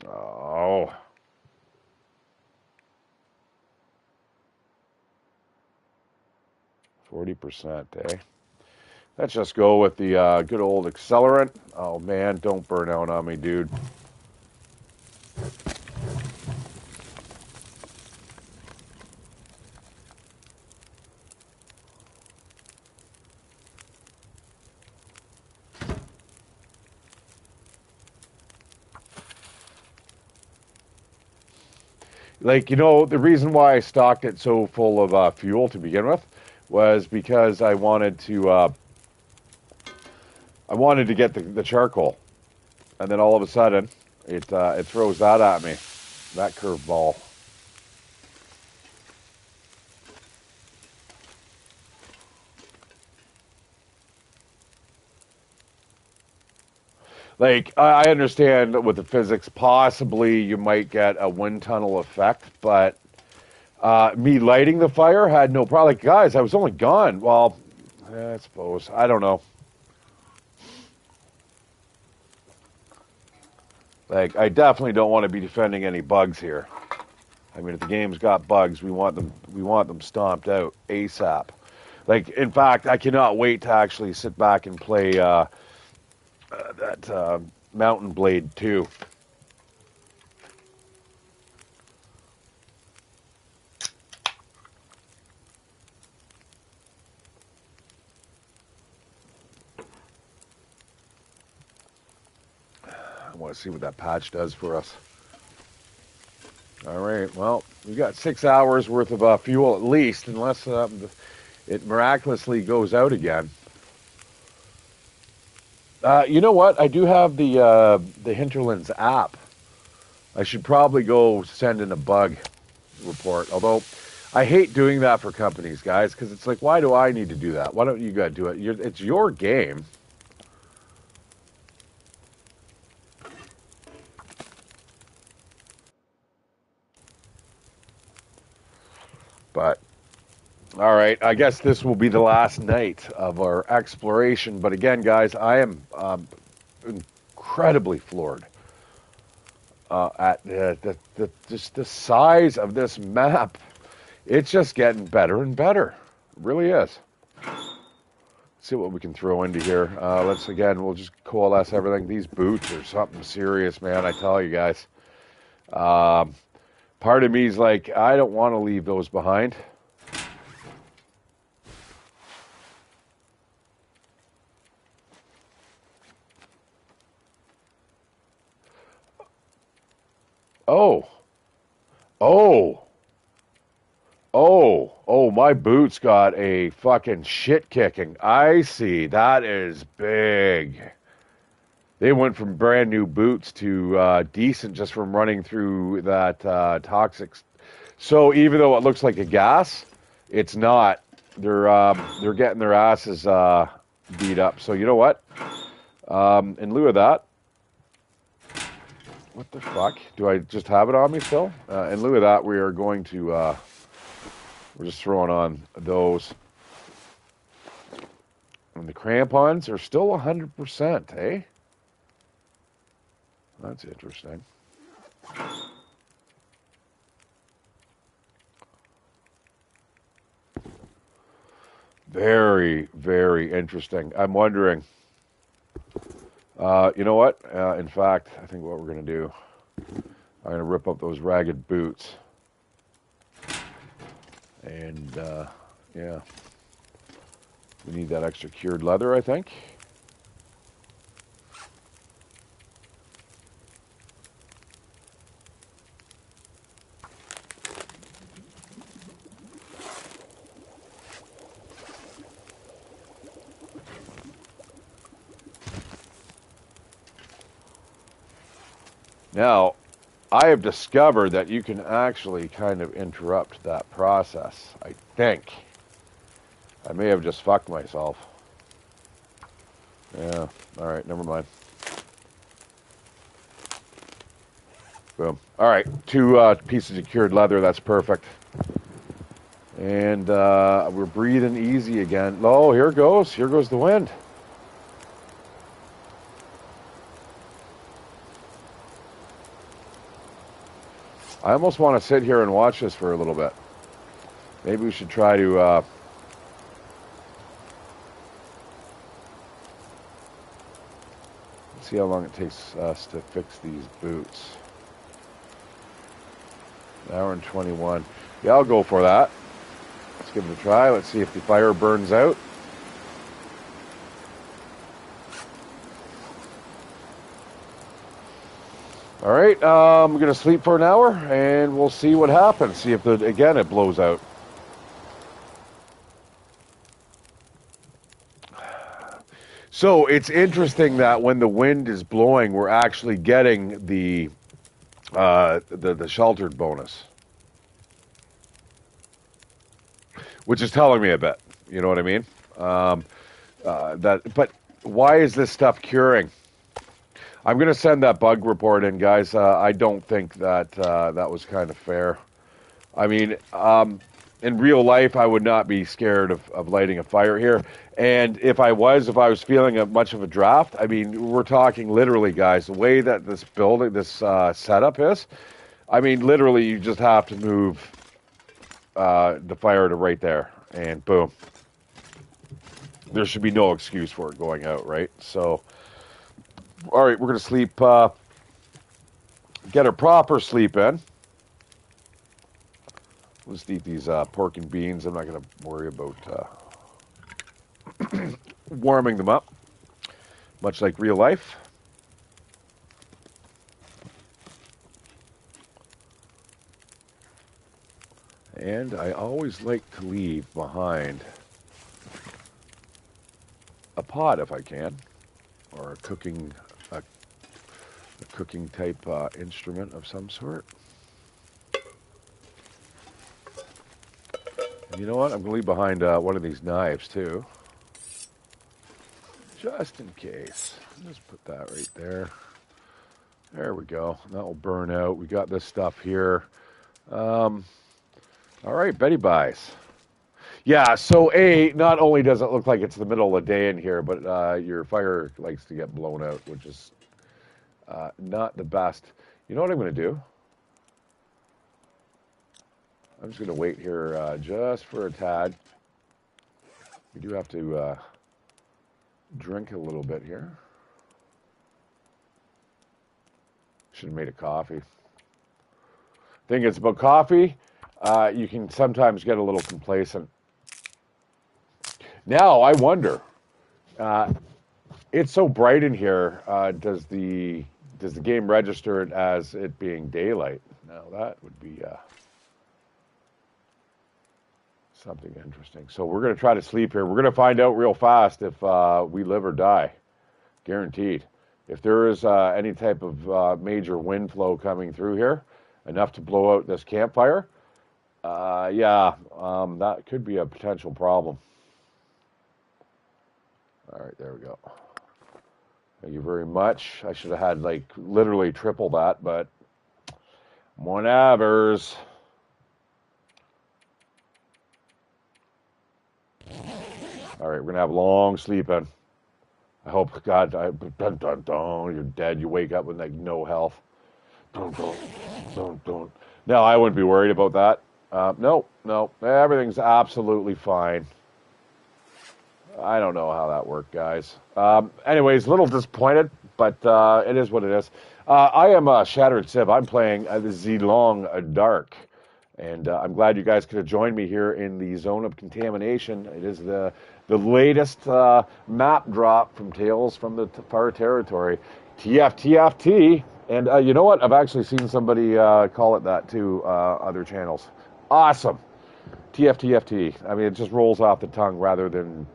Oh. %, eh? Let's just go with the good old accelerant. Oh, man, don't burn out on me, dude. Like, you know, the reason why I stocked it so full of fuel to begin with was because I wanted to get the charcoal, and then all of a sudden it throws that at me, that curveball. Like, I understand with the physics, possibly you might get a wind tunnel effect, but me lighting the fire had no problem. Like, guys, I was only gone. Well, I suppose. I don't know. Like, I definitely don't want to be defending any bugs here. I mean, if the game's got bugs, we want them stomped out ASAP. Like, in fact, I cannot wait to actually sit back and play that Mountain Blade 2. I want to see what that patch does for us. All right, well, we got 6 hours worth of fuel at least, unless it miraculously goes out again. You know what? I do have the Hinterlands app. I should probably go send in a bug report. Although, I hate doing that for companies, guys, because it's like, why do I need to do that? Why don't you guys do it? It's your game. But All right, I guess this will be the last night of our exploration. But again, guys, I am incredibly floored at just the size of this map. It's just getting better and better. It really is. Let's see what we can throw into here. We'll just coalesce everything. These boots are something serious, man. I tell you guys. Part of me is like, I don't want to leave those behind. Oh, oh, oh, my boots got a fucking shit kicking. I see. That is big. They went from brand new boots to decent just from running through that toxic. So even though it looks like a gas, it's not. They're getting their asses beat up. So you know what? In lieu of that, what the fuck? Do I just have it on me still? In lieu of that, we are going to, we're just throwing on those. And the crampons are still 100%, eh? That's interesting. Very, very interesting. I'm wondering, you know what? In fact, I think what we're going to do, I'm going to rip up those ragged boots. And, yeah. We need that extra cured leather, I think. Now, I have discovered that you can actually kind of interrupt that process, I think. I may have just fucked myself. Yeah, alright, never mind. Boom. Alright, 2 pieces of cured leather, that's perfect. And we're breathing easy again. Oh, here goes the wind. I almost want to sit here and watch this for a little bit. Maybe we should try to see how long it takes us to fix these boots. 1:21. Yeah, I'll go for that. Let's give it a try. Let's see if the fire burns out. All right, I'm going to sleep for an hour, and we'll see what happens. See if, again, it blows out. So it's interesting that when the wind is blowing, we're actually getting the sheltered bonus, which is telling me a bit. You know what I mean? But why is this stuff curing? I'm going to send that bug report in, guys. I don't think that that was kind of fair. I mean, in real life, I would not be scared of lighting a fire here. And if I was feeling much of a draft, I mean, we're talking literally, guys, the way that this building, this setup is, I mean, literally, you just have to move the fire to right there, and boom. There should be no excuse for it going out, right? So, all right, we're going to sleep, get a proper sleep in. Let's eat these pork and beans. I'm not going to worry about warming them up, much like real life. And I always like to leave behind a pot if I can, or a cooking type instrument of some sort. And you know what? I'm going to leave behind one of these knives too, just in case. Just put that right there. There we go. That will burn out. We got this stuff here. All right, Betty buys. Yeah, so not only does it look like it's the middle of the day in here, but your fire likes to get blown out, which is not the best. You know what I'm going to do? I'm just going to wait here just for a tad. We do have to drink a little bit here. Should have made a coffee. Thing is about coffee, you can sometimes get a little complacent. Now I wonder, it's so bright in here. Does the game register it as it being daylight? Now that would be something interesting. So we're going to try to sleep here. We're going to find out real fast if we live or die, guaranteed. If there is any type of major wind flow coming through here, enough to blow out this campfire, that could be a potential problem. All right, there we go. Thank you very much. I should have had like literally triple that, but whatevers. All right, we're gonna have long sleeping. I hope God, dun, dun, dun, you're dead. You wake up with like no health. Dun, dun, dun, dun. No, I wouldn't be worried about that. No, everything's absolutely fine. I don't know how that worked, guys. Anyways, a little disappointed, but it is what it is. I am Shatteredciv. I'm playing the Zilong Dark, and I'm glad you guys could have joined me here in the Zone of Contamination. It is the latest map drop from Tales from the Far Territory, TFTFT. And you know what? I've actually seen somebody call it that too, other channels. Awesome. TFTFT. I mean, it just rolls off the tongue rather than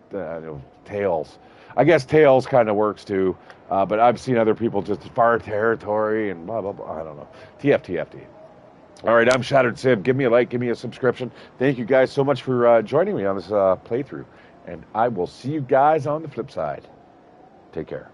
Tails. I guess Tails kind of works too, but I've seen other people just Far Territory and blah, blah, blah. I don't know. TFTFT. All right, I'm Shatteredciv. Give me a like, give me a subscription. Thank you guys so much for joining me on this playthrough, and I will see you guys on the flip side. Take care.